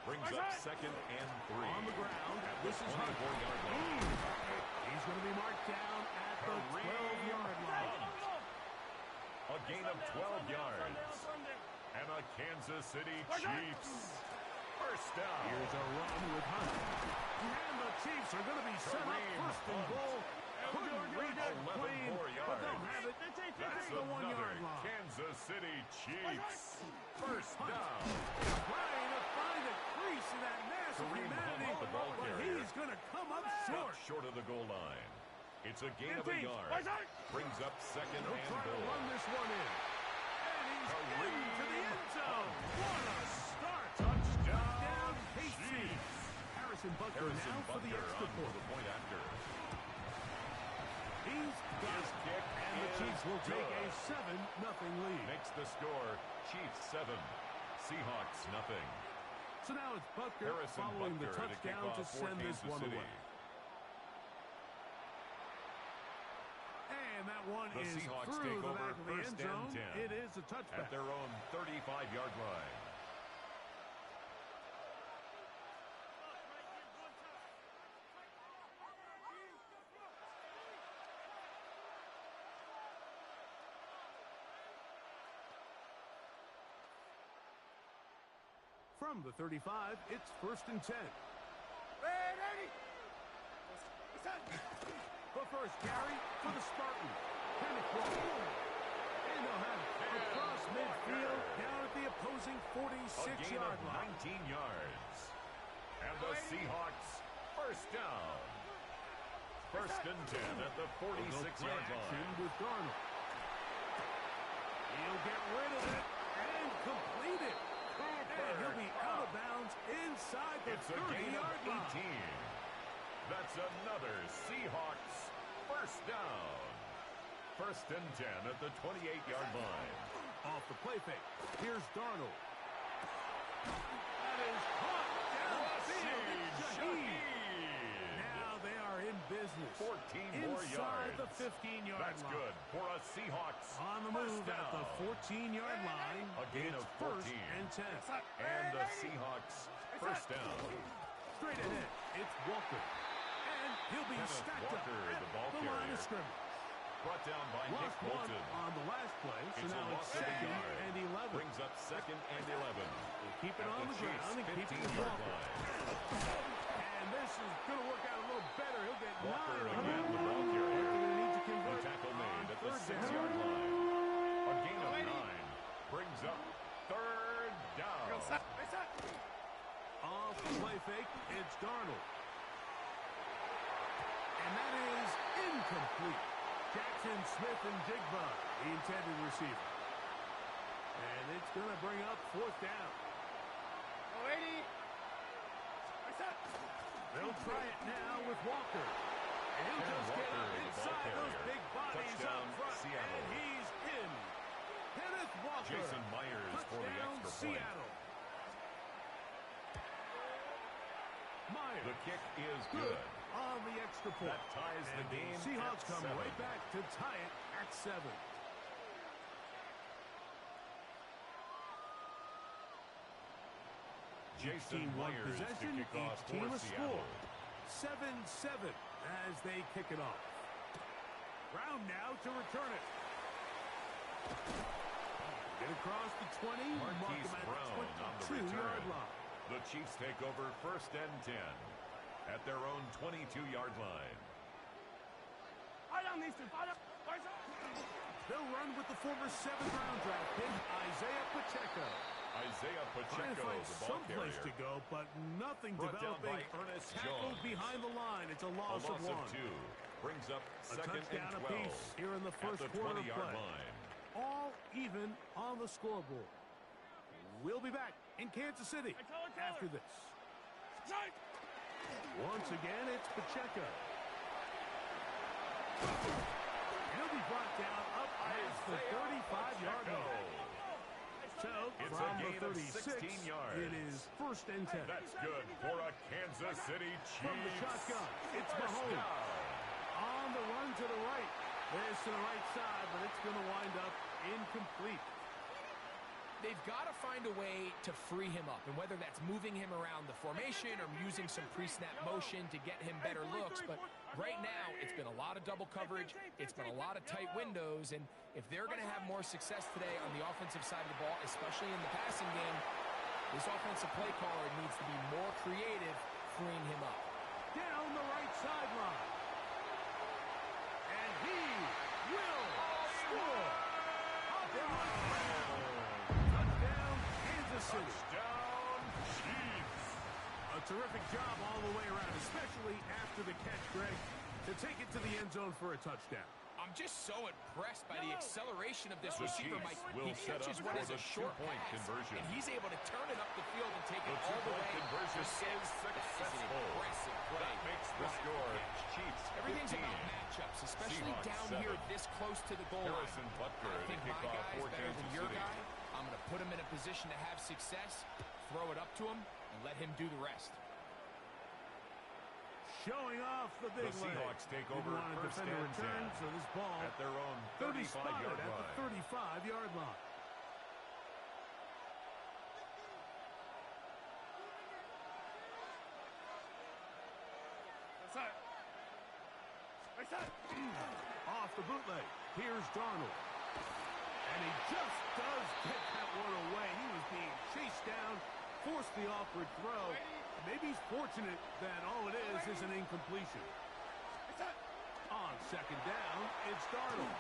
Brings up 2nd and 3. On the ground, At this the is Hunt. 24-yard line. He's going to be marked down at the 12-yard line. A gain of 12 yards. And a Kansas City Chiefs 1st down. Here's a run with Hunt. And the Chiefs are going to be set up Kareem 1st and Hunt. goal. Couldn't reach it 11 clean, more but they'll yards. have it That's at the 1-yard another line. Kansas City Chiefs 1st Hunt down. trying to find a crease in that mass of Kareem humanity, Hunt, the ball but carrier. he's going to come up short. Short of the goal line. It's a gain of a 15. yard. Brings up 2nd He'll and try to goal. run this one in. And he's into the end zone. What a start. Touchdown, KC. Chiefs. Harrison Butker Harrison now for the Butker extra on for point. the point after. He's got His it. kick And the is Chiefs will take a good. 7-0 lead. Makes the score Chiefs 7, Seahawks nothing. So now it's Butker Harrison following the Butker to kick touchdown to off for send this Kansas one City. away. And that one The is Seahawks through take the over back of the 1st end and zone. 10 It is a touchback. at their own 35-yard line. From the 35, it's 1st and 10. The first carry for the Spartans. Kenneth Walker. And they'll have it across midfield down at the opposing A 46-yard gain of line. 19 yards. And the Seahawks 1st down. 1st and 10 at the 46-yard Action line. with Darnold. He'll get rid of it and complete it. And he'll be out of bounds inside the It's a gain of 30-yard line. 18. That's another Seahawks 1st down. 1st and 10 at the 28-yard line. Off the play fake. Here's Darnold. That is caught downfield. It's Shaheed. Now they are in business. 14 more Inside yards. the 15-yard line. That's good for a Seahawks On the 1st move at the down. 14-yard line. A gain of It's 14. 1st and 10. And the Seahawks 1st down. Straight ahead, it's Walker. And he'll be Kenneth stacked Walker, up the ball at the line carrier. of scrimmage. Brought down by Nick Lost one Bolton. on the last play, so It's a now loss it's of a 2nd yard. and 11. Brings up 2nd and 11. We'll keep it At on the the ground and keep it 15-yard Walker. line. And this is going to work out a little better. He'll get Walker 9 on again, that the one. ball But carrier. they're going to need to The convert tackle made on at the 3rd down. 6-yard line. A gain of 9 brings up 3rd down. Off the play fake, it's Darnold. And that is incomplete. Jackson Smith and Jigba, the intended receiver. And it's going to bring up 4th down. They'll try it now with Walker. And he'll just get up inside those big bodies up front. Seattle. And he's in. Kenneth Walker. Jason Myers for the extra point. Seattle. Myers. The kick is good. On the extra point. That ties the game. Seahawks come 7. right back to tie it at 7. Jason Myers to kick off for Seattle. 7-7 as they kick it off. Brown now to return it. Get across the 20. Marquise Brown on the 22-yard return. line. The Chiefs take over 1st and 10 at their own 22-yard line. They'll run with the former 7th-round draft pick, Isaiah Pacheco. Isaiah Pacheco, Trying to find the ball someplace carrier. to go, but nothing Brought down developing. by Ernest Tackled Jones. behind the line. It's a loss, A loss of 1. of 2 brings up A 2nd touchdown and 12 apiece here in the first at the quarter 20-yard play. line. All even on the scoreboard. We'll be back in Kansas City after this. Once again, it's Pacheco. He'll be brought down up at the 35-yard line. So, It's from a the gain of 36, 16 yards. it is 1st and 10. That's good for a Kansas City Chiefs. From the shotgun, it's First Mahomes. down. On the run to the right. There's to the right side, but it's going to wind up incomplete. They've got to find a way to free him up, and whether that's moving him around the formation or using some pre-snap motion to get him better looks, but right now it's been a lot of double coverage, it's been a lot of tight windows, and if they're going to have more success today on the offensive side of the ball, especially in the passing game, this offensive play caller needs to be more creative freeing him up. Down the right sideline. And he will score. Touchdown, Kansas City. Touchdown, Chiefs. A terrific job all the way around, especially after the catch, Greg, to take it to the end zone for a touchdown. I'm just so impressed by the acceleration of this The receiver, Chiefs Mike. will He set catches up what for is a the short two-point pass, conversion. and he's able to turn it up the field and take it The all the two-point way conversion to 6. is successful. Impressive play. That makes the Right score catch. Chiefs Everything's 15. about matchups, especially Seahawks down 7. here this close to the goal Harrison line. Butker I to think kick my off guy for is better than Kansas your City. guy. I'm going to put him in a position to have success, throw it up to him, and let him do the rest. Showing off the big The Seahawks take over Didn't want to 1st defend a and return, 10 so this ball at their own going to be spotted 35-yard at line. the 35-yard line. Off the bootleg. Here's Darnold. And he just does get that one away. He was being chased down, forced the awkward throw. Maybe he's fortunate that all it is an incompletion. On 2nd down, it's Darnold.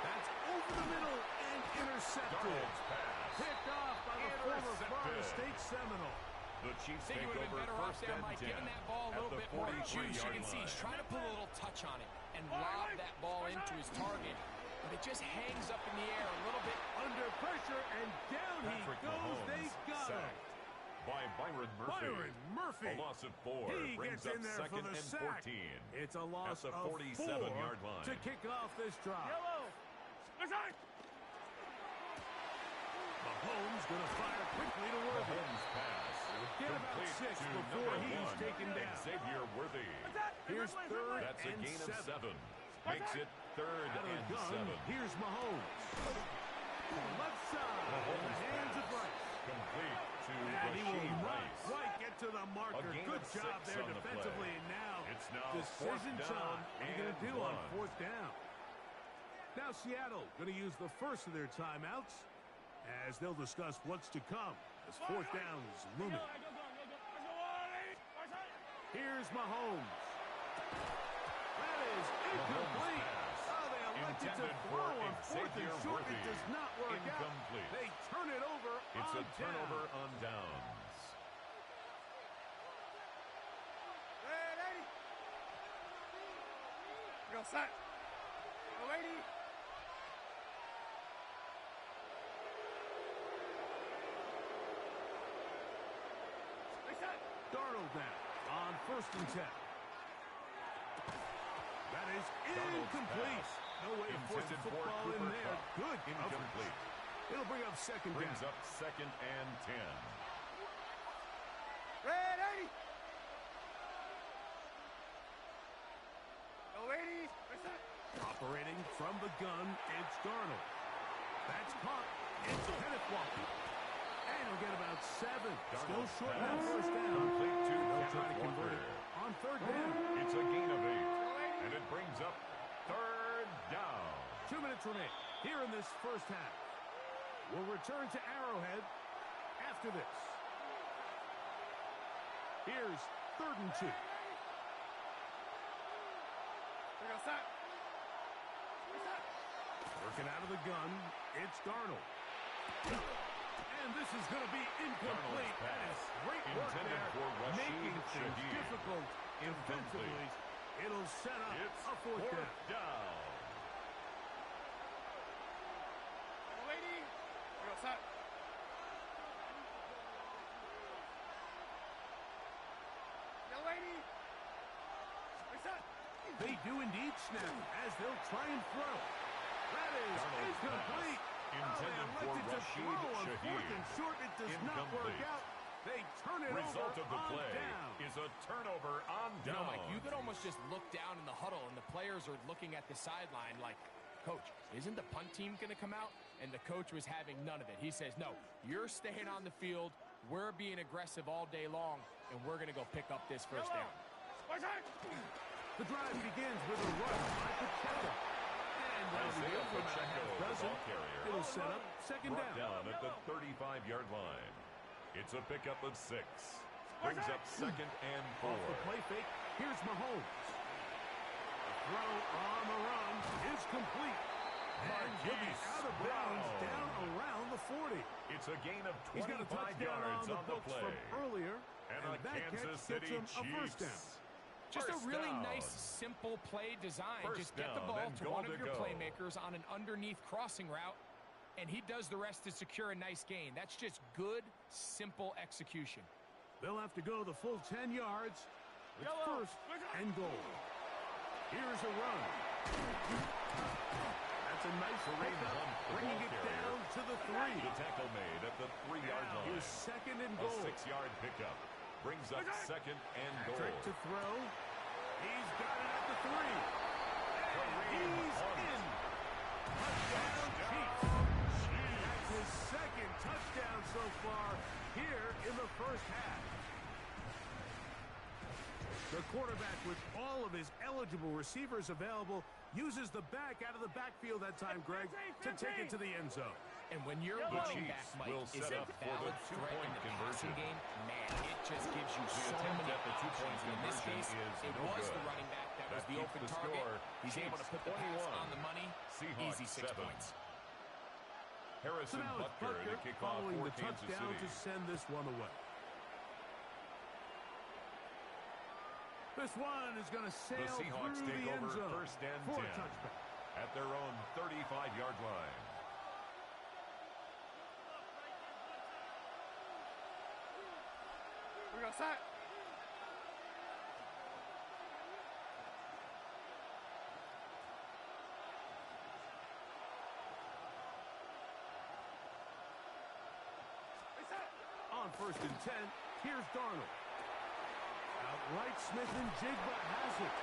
That's over the middle and intercepted. Darnold's pass. Picked off by the former Florida State Seminole. The Chiefs I think take you would have over been better off 1st there, and Mike, 10 giving that ball a at little the bit more juice. You 43-yard can see he's line. trying to put a little touch on it and lob that ball into his target, but it just hangs up in the air a little bit. Under pressure, and down Patrick he goes. Mahomes They got him. sacked by Byron Murphy. Byron Murphy. A loss of 4 He brings gets up in there for 2nd the and sack. 14. It's a loss At the of 47-yard 4 line. to kick off this drive. Mahomes going to fire quickly to Worthy. Mahomes pass. Get about complete 6 to before number he's 1, taken down. Xavier Worthy. Here's 3rd That's a and gain 7. of 7. Makes it 3rd Out of the and gun, 7. here's Mahomes. Left side, in the Mahomes hands of pass. Rice. Complete to And he will Rasheed not Rice. quite get to the marker. A gain Good of job 6 there on the defensively. play. And now, It's now decision 4th down time. What are you going to and do on 1. 4th down? Now Seattle going to use the first of their timeouts as they'll discuss what's to come as 4th down is looming. Here's Mahomes. That is incomplete. pass. Oh, they elected to Intended throw for on 4th and Xavier short. Worthy. It does not work Incomplete. out. They turn it over It's on a turnover down. on downs. Darnold now. On 1st and 10. That is incomplete. No way to force the football in there. Good incomplete. It'll bring up second down. Brings up 2nd and 10. Ready? Go, ladies. Operating from the gun, it's Darnold. That's caught. It's Kenneth Walker. And he'll get about 7. Still short of that first down. Complete to They'll try to convert it on 3rd down. It's a gain of 8. And it brings up 3rd down. 2 minutes remain here in this first half. We'll return to Arrowhead after this. Here's 3rd and 2. Working out of the gun, it's Darnold. And this is going to be incomplete. That is great work there, making things difficult defensively. It'll set up a 4th down. They do indeed snap as they'll try and throw. That is incomplete. Intended for Rashid Shaheed. And short, it does not work out. They turn it Result over of the play down. is a turnover on down. You know, Mike, you could almost just look down in the huddle, and the players are looking at the sideline like, Coach, isn't the punt team going to come out? And the coach was having none of it. He says, no, you're staying on the field. We're being aggressive all day long, and we're going to go pick up this first down. The drive begins with a run by Pacheco. And Isaiah Pacheco, the ball carrier. It'll set up second down at the 35-yard line. It's a pickup of 6. Brings up 2nd and 4. Off the play fake, here's Mahomes. The throw on the run is complete. And he'll be out of bounds down around the 40. It's a gain of 25 He's got a touchdown yards on the play. from earlier. And that Kansas catch City gets him a first down. Just a really nice, simple play design. Just get the ball to one of your playmakers on an underneath crossing route, and he does the rest to secure a nice gain. That's just good, simple execution. They'll have to go the full 10 yards. It's 1st and goal. Here's a run. That's a nice pickup, bringing it down to the 3. The tackle made at the 3-yard line. Here's 2nd and goal. A 6-yard pickup. Brings up 2nd and goal. Trick to throw. He's got it at the 3. And he's in. Touchdown, Chiefs. That's his 2nd touchdown so far here in the first half. The quarterback, with all of his eligible receivers available, uses the back out of the backfield that time, Greg, to take it to the end zone. And when your running back, Mike, is a valid threat in the passing game, man, it just gives you so many options. In this case, it was the running back that was the open target. He's able to put the pass on the money. Easy 6 points. Harrison Butker to kick off following for the Kansas touchdown City. to send this one away. This one is going to sail The Seahawks through take the end over zone 1st and for 10 a touchback. at their own 35-yard line. We're going to sack. On 1st and 10, here's Darnold. Outright Smith and Jigba has it.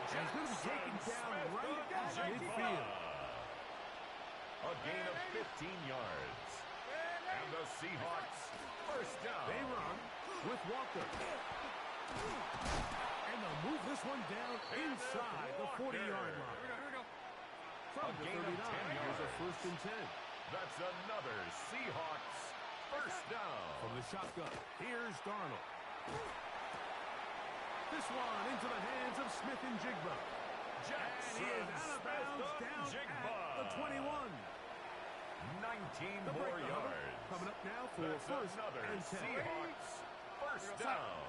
He's going to be taken down right at midfield. A gain of 15 yards. And the Seahawks first down. They run with Walker. And they'll move this one down inside the 40-yard line. From the 39, here's a 1st and 10. That's another Seahawks first down. From the shotgun, here's Darnold. This one into the hands of Smith and Jigba. And he is out of bounds down at the 21. 19 more yards. Coming up now for That's 1st another and 10. Seahawks first down.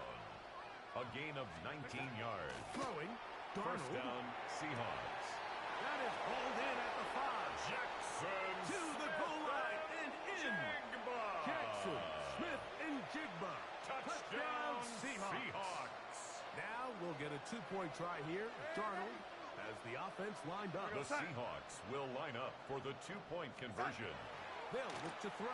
A gain of 19 yards. Throwing, Darnold. First down, Seahawks. That is hauled in at the 5. Jackson To the goal line and in. Jigba. Jackson, Smith, and Jigba. Touchdown, Seahawks. we'll get a 2-point try here. Darnold has the offense lined up. The Seahawks will line up for the 2-point conversion. They'll look to throw.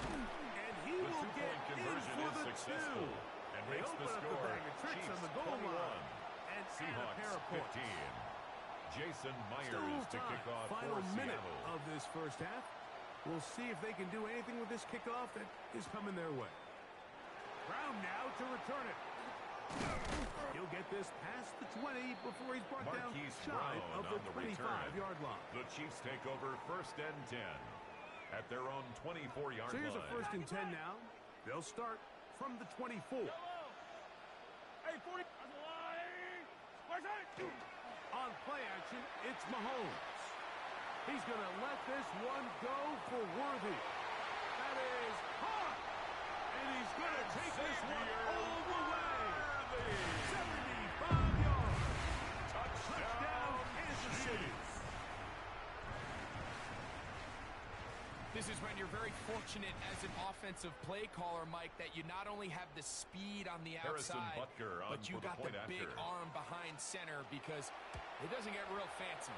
And he will get in for the 2. And they makes open the up score. the bag of tricks Chiefs on the goal 21. line. And Seahawks a pair of 15. points. Jason Still Myers to time. kick off Final for minute Seattle. of this first half. We'll see if they can do anything with this kickoff that is coming their way. Brown now to return it. He'll get this past the 20 before he's brought down shy of the 25-yard line. The Chiefs take over 1st and 10 at their own 24-yard line. So here's a 1st and 10 now. They'll start from the 24. On play action, it's Mahomes. He's going to let this one go for Worthy. That is hot. And he's going to take this one all the way. 75 yards. Touchdown, Kansas City. This is when you're very fortunate as an offensive play caller, Mike, that you not only have the speed on the outside, but you got the big arm behind center, because it doesn't get real fancy.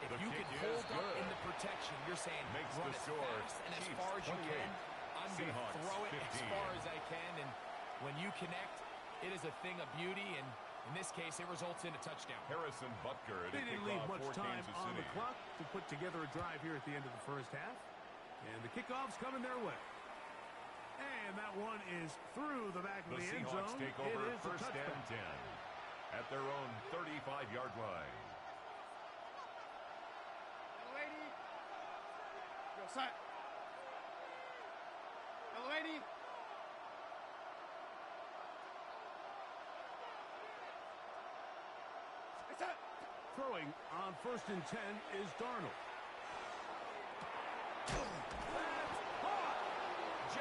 If you can hold up in the protection, you're saying run as fast and as far as you can. I'm going to throw it as far as I can, and when you connect, it is a thing of beauty, and in this case, it results in a touchdown. Harrison Butker. They didn't leave much time on the clock to put together a drive here at the end of the first half. And the kickoff's coming their way. And that one is through the back of the end zone. The Seahawks take over 1st and 10 at their own 35-yard line. Lady. Go set. Lady. Throwing on 1st and 10 is Darnold.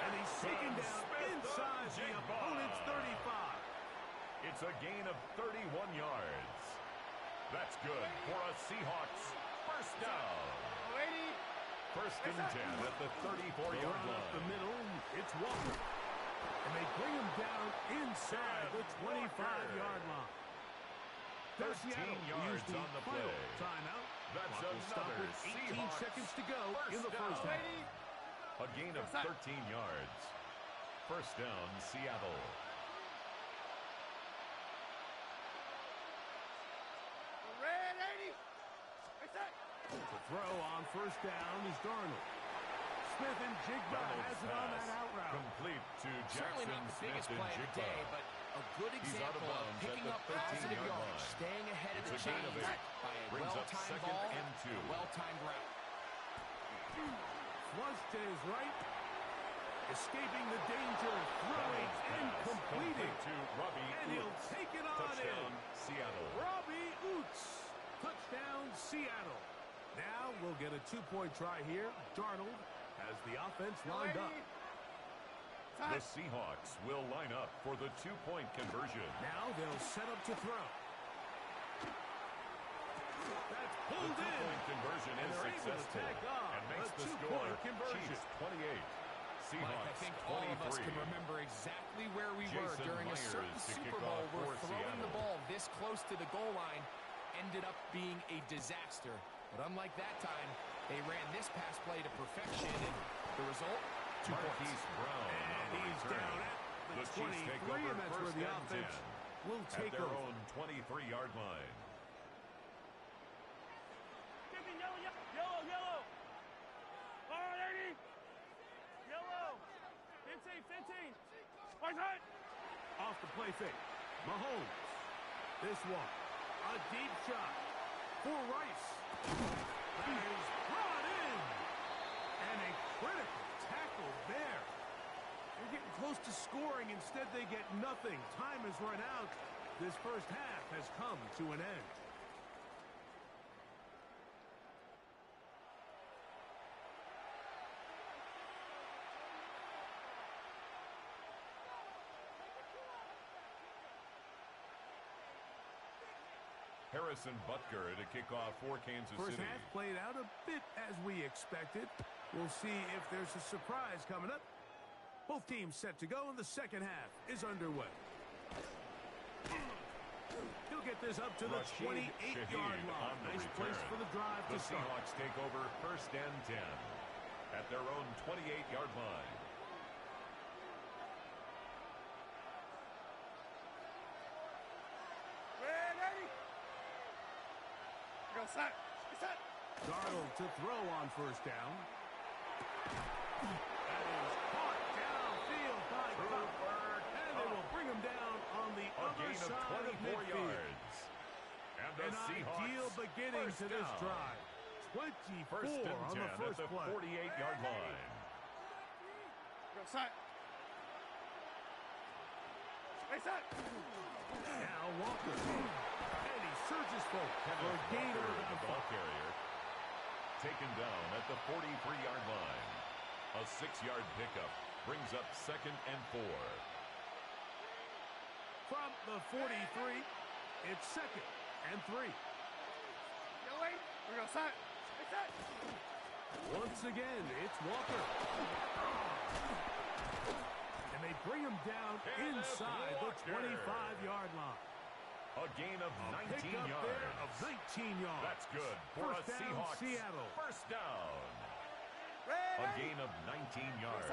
And he's taken down inside the opponent's 35. It's a gain of 31 yards. That's good for a Seahawks 1st down. 1st and 10 at the 34-yard line. Up the middle, it's Walker. And they bring him down inside the 25-yard line. 13 yards on the play. Timeout. That's another 18 Seahawks seconds to go in the first half. A gain of 13 yards. 1st down, Seattle. The throw on 1st down is Darnold. Smith and Jigba has it on that out route. Complete to Certainly Jackson not the Smith biggest and play of the Jigba. day, but a good example of picking up positive yards, staying ahead of the chains by a well-timed ball, a well-timed route. Flush to his right. Escaping the danger, throwing and completing. To Robbie and he'll take it on touchdown, in. Seattle. Robbie Oots. Touchdown, Seattle. Now we'll get a 2-point try here. Darnold has the offense lined up. The Seahawks will line up for the 2-point conversion. Now they'll set up to throw. That's pulled the 2-point in. conversion is successful and makes the score Chiefs 28. Seahawks Mike, I think all of us can remember exactly where we were during a certain Super Bowl where throwing the ball this close to the goal line ended up being a disaster. But unlike that time, they ran this pass play to perfection, and the result, 2 points. Brown And he's down at the 23, and that's where the offense will take at their over. own 23-yard line. Yellow. All right, 80. Yellow. 15. Off the play fake. Mahomes. This one. A deep shot for Rice. That is brought in. And a critical tackle there. They're getting close to scoring. Instead, they get nothing. Time has run out. This first half has come to an end. Harrison Butker to kick off for Kansas First City. half played out a bit as we expected. We'll see if there's a surprise coming up. Both teams set to go, and the second half is underway. He'll get this up to the 28-yard line. Nice place for the drive to start. The Seahawks take over 1st and 10 at their own 28-yard line. Go set. Set. Darnold to throw on 1st down. That is caught downfield by Cooper. And they will bring him down on the other side of midfield. Yards. And the Seahawks ideal beginning to this drive. 24 on the first play. 48-yard line. Go set. Stay set. Now Walker. And he surges forward for a gain of the ball carrier. Taken down at the 43-yard line. A 6-yard pickup brings up 2nd and 4. From the 43, it's 2nd and 3. Go wait. We're going to set. Set. Once again, it's Walker. And they bring him down inside the 25-yard line. A gain of 19 yards. Of 19 yards. That's good for a Seahawks. Seattle. 1st down. A gain of 19 yards.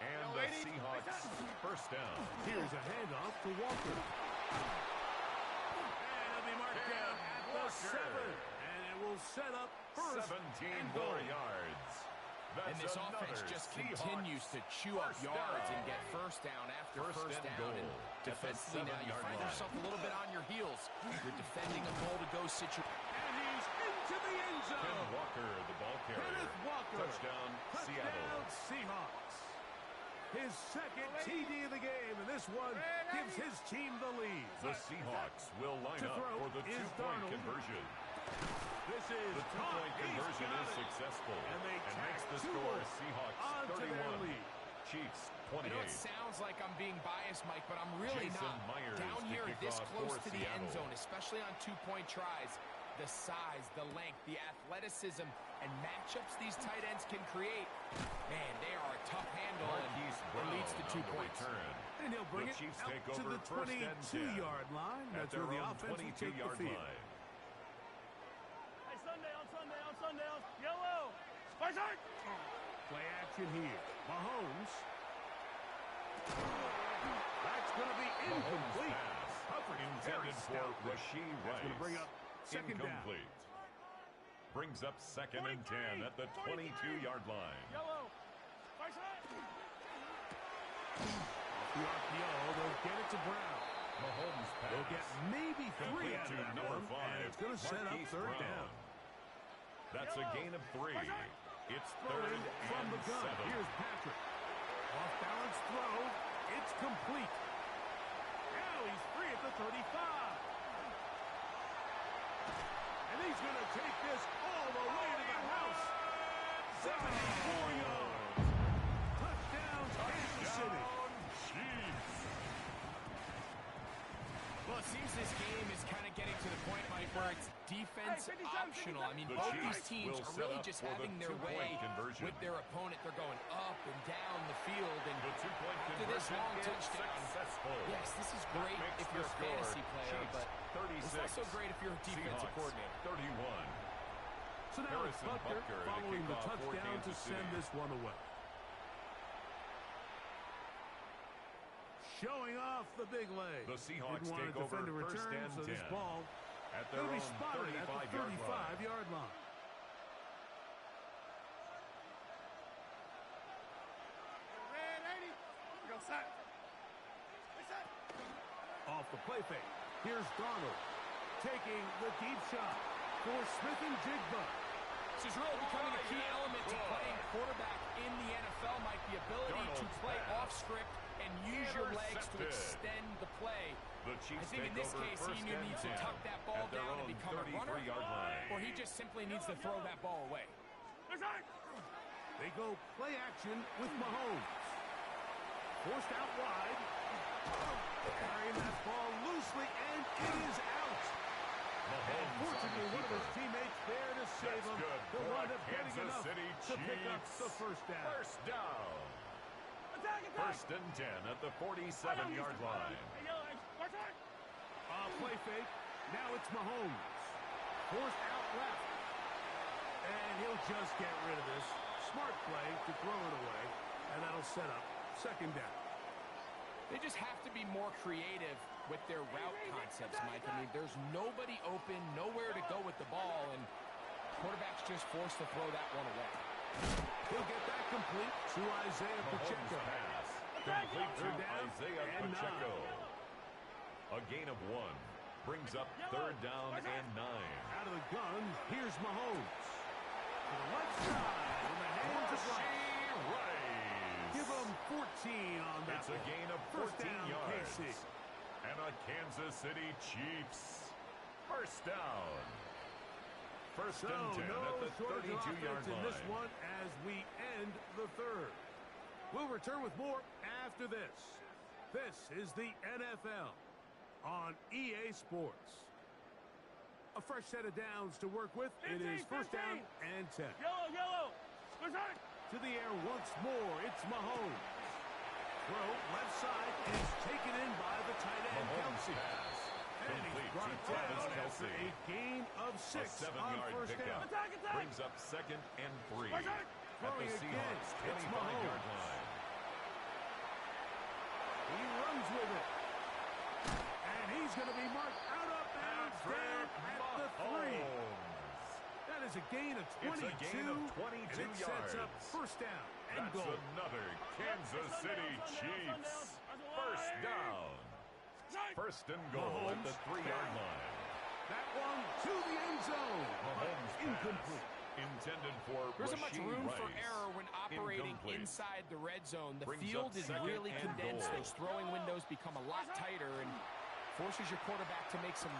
And the Seahawks 1st down. Here's a handoff to Walker. And it'll be marked down at the 7. And it will set up 1st 17 more yards. That's and this offense just continues to chew up yards and get 1st down after 1st down. And defensively now you find yourself a little bit on your heels. You're defending a goal-to-go situation. And he's into the end zone. Ken Walker, the ball carrier. Walker. Touchdown, Seattle. Seahawks. His 2nd TD of the game, and this one gives his team the lead. The Seahawks will line up for the 2-point conversion. This is the 2-point conversion is successful and makes the score Seahawks 31. Chiefs 28. I know it sounds like I'm being biased, Mike, but I'm really Jason not. Myers Down here this close to the Seattle. end zone, especially on 2-point tries, the size, the length, the athleticism, and matchups these tight ends can create, man, they are a tough handle, and it leads to 2 points. And he'll bring it Chiefs out take to over the 22-yard line. That's where the offense will take the field. Line. Hey, Sunday on. Yellow. Fight side. Play action here. Mahomes. That's going to be incomplete. Intended for Rashee Rice. That's going to bring up 2nd down. Brings up 2nd and 10 at the 22-yard line. Yellow. Fight side. The RPO, they'll get it to Brown. Mahomes pass. They'll get maybe 3 out of that number one, 5. and it's going to set up 3rd down. That's a gain of 3. It's 3rd from and the gun. 7. Here's Patrick. Off balance throw. It's complete. Now he's free at the 35. And he's going to take this all the way to the house. 74 yards. Touchdown, Kansas City. Chiefs. Well, it seems this game is kind of getting to the point, Mike, where it's defense optional. I mean, both these teams are really just having their way with their opponent. They're going up and down the field, and the 2-point after this long touchdown, touchdown, yes, this is great if you're a fantasy player, but it's not so great if you're a defensive coordinator. 31. So now it's Butker following the touchdown to send this one away. Showing off the big leg. The Seahawks take over 1st and 10. So this ball at their own 35-yard line. Go set. Off the play fake. Here's Darnold taking the deep shot for Smith and Jigba. This is really becoming a key element to playing quarterback in the NFL, Mike. The ability to play off script and use your legs to extend the play. The Chiefs I think in this case, he either needs to tuck that ball down and become a runner, or he just simply needs to throw that ball away. They go play action with Mahomes. Forced out wide. Carrying that ball loosely, and it is out. Unfortunately, one of his teammates there to save him. They'll wind up getting enough to pick up the 1st down. 1st down. 1st and 10 at the 47-yard line. A play fake. Now it's Mahomes. Forced out left. And he'll just get rid of this. Smart play to throw it away. And that'll set up second down. They just have to be more creative with their route concepts, Mike. I mean, there's nobody open, nowhere to go with the ball, and quarterback's just forced to throw that one away. He'll get that complete to Isaiah Pacheco. Pass. Complete to Isaiah Pacheco. A gain of 1. Brings up third down and 9. Out of the gun, here's Mahomes. To the left side, in the hands of Rice. Give him 14 on that. It's a gain of 14 yards. KC. And a Kansas City Chiefs first down. First and 10 at the 32-yard line. In this one as we end the third. We'll return with more after this. This is the NFL on EA Sports. A fresh set of downs to work with. It is first down and 10. Yellow. To the air once more. It's Mahomes. Throw left side is taken in by the tight end, Kelsey. And he's brought it down after a gain of 6 on first down. Brings up second and 3 at the Seahawks 25-yard line. He runs with it. And he's going to be marked out of bounds down at the 3. That is a gain of 22. It's a gain of 22 and it sets up first down and That's goal. Another Kansas City Chiefs first down. First and goal at the 3-yard line. That one to the end zone. Mahomes incomplete. Intended for There's not much room Rice. for error when operating inside the red zone. The field is really condensed. Those throwing windows become a lot tighter and forces your quarterback to make some...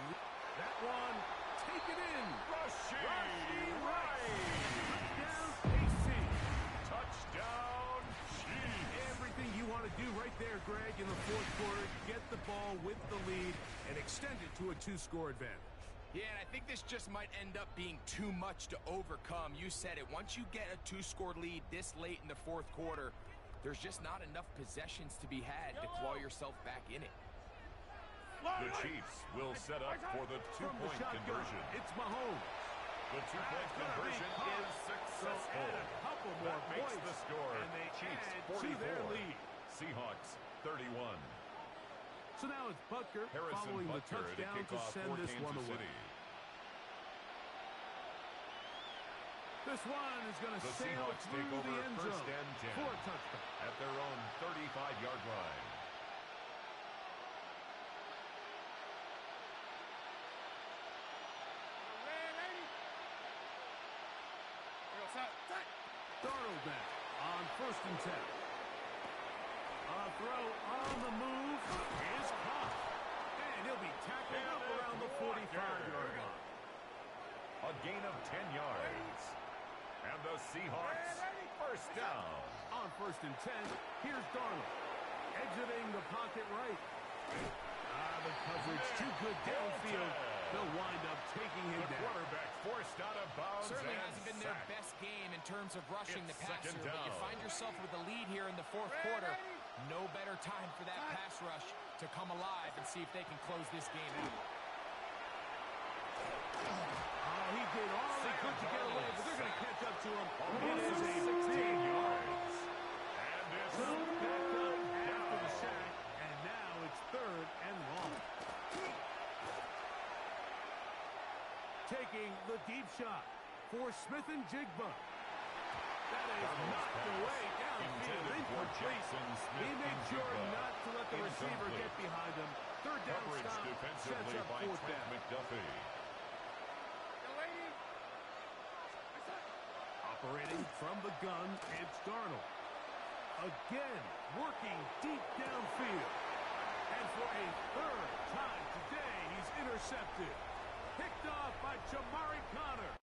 That one, take it in. Rashee Rice. Touchdown, KC. Touchdown, Chiefs. Everything you want to do right there, Greg, in the fourth quarter. Get the ball with the lead and extend it to a 2-score advantage. Yeah, and I think this just might end up being too much to overcome. You said it. Once you get a 2-score lead this late in the fourth quarter, there's just not enough possessions to be had to claw yourself back in it. The Chiefs will set up for the two-point conversion. It's Mahomes. The two-point conversion is successful. A couple more that makes points, the score. and they Chiefs add 44. to their lead. Seahawks 31. So now it's Butker Harrison following the Butker touchdown to kickoff send for this Kansas one away. City. This one is going to The sail Seahawks through take over the end first zone and 10 for a touchdown. at their own 35-yard line. Darnold now on first and 10. A throw on the move is caught. And he'll be tackled up around the 45-yard line. A gain of 10 yards. And the Seahawks first down. On first and 10, here's Darnold. Exiting the pocket right. The coverage too good downfield. They'll wind up taking him down. Quarterback forced out of bounds. Certainly and hasn't been their sacked. best game in terms of rushing It's the passer, second but you down. find yourself with a lead here in the fourth quarter. No better time for that pass rush to come alive and see if they can close this game out. He did all he could to get away, but they're going to catch up to him. It is a 16 yards. And it's back up after the sack, and now it's third and long. Taking the deep shot for Smith and Jigba. That is knocked away downfield, incomplete. He made sure not to let the receiver get behind him. Third down Coverage stop defensively sets up by fourth Trent down. McDuffie. Operating from the gun, it's Darnold. Again, working deep downfield. And for a third time today, he's intercepted. Picked off by Jamari Connor.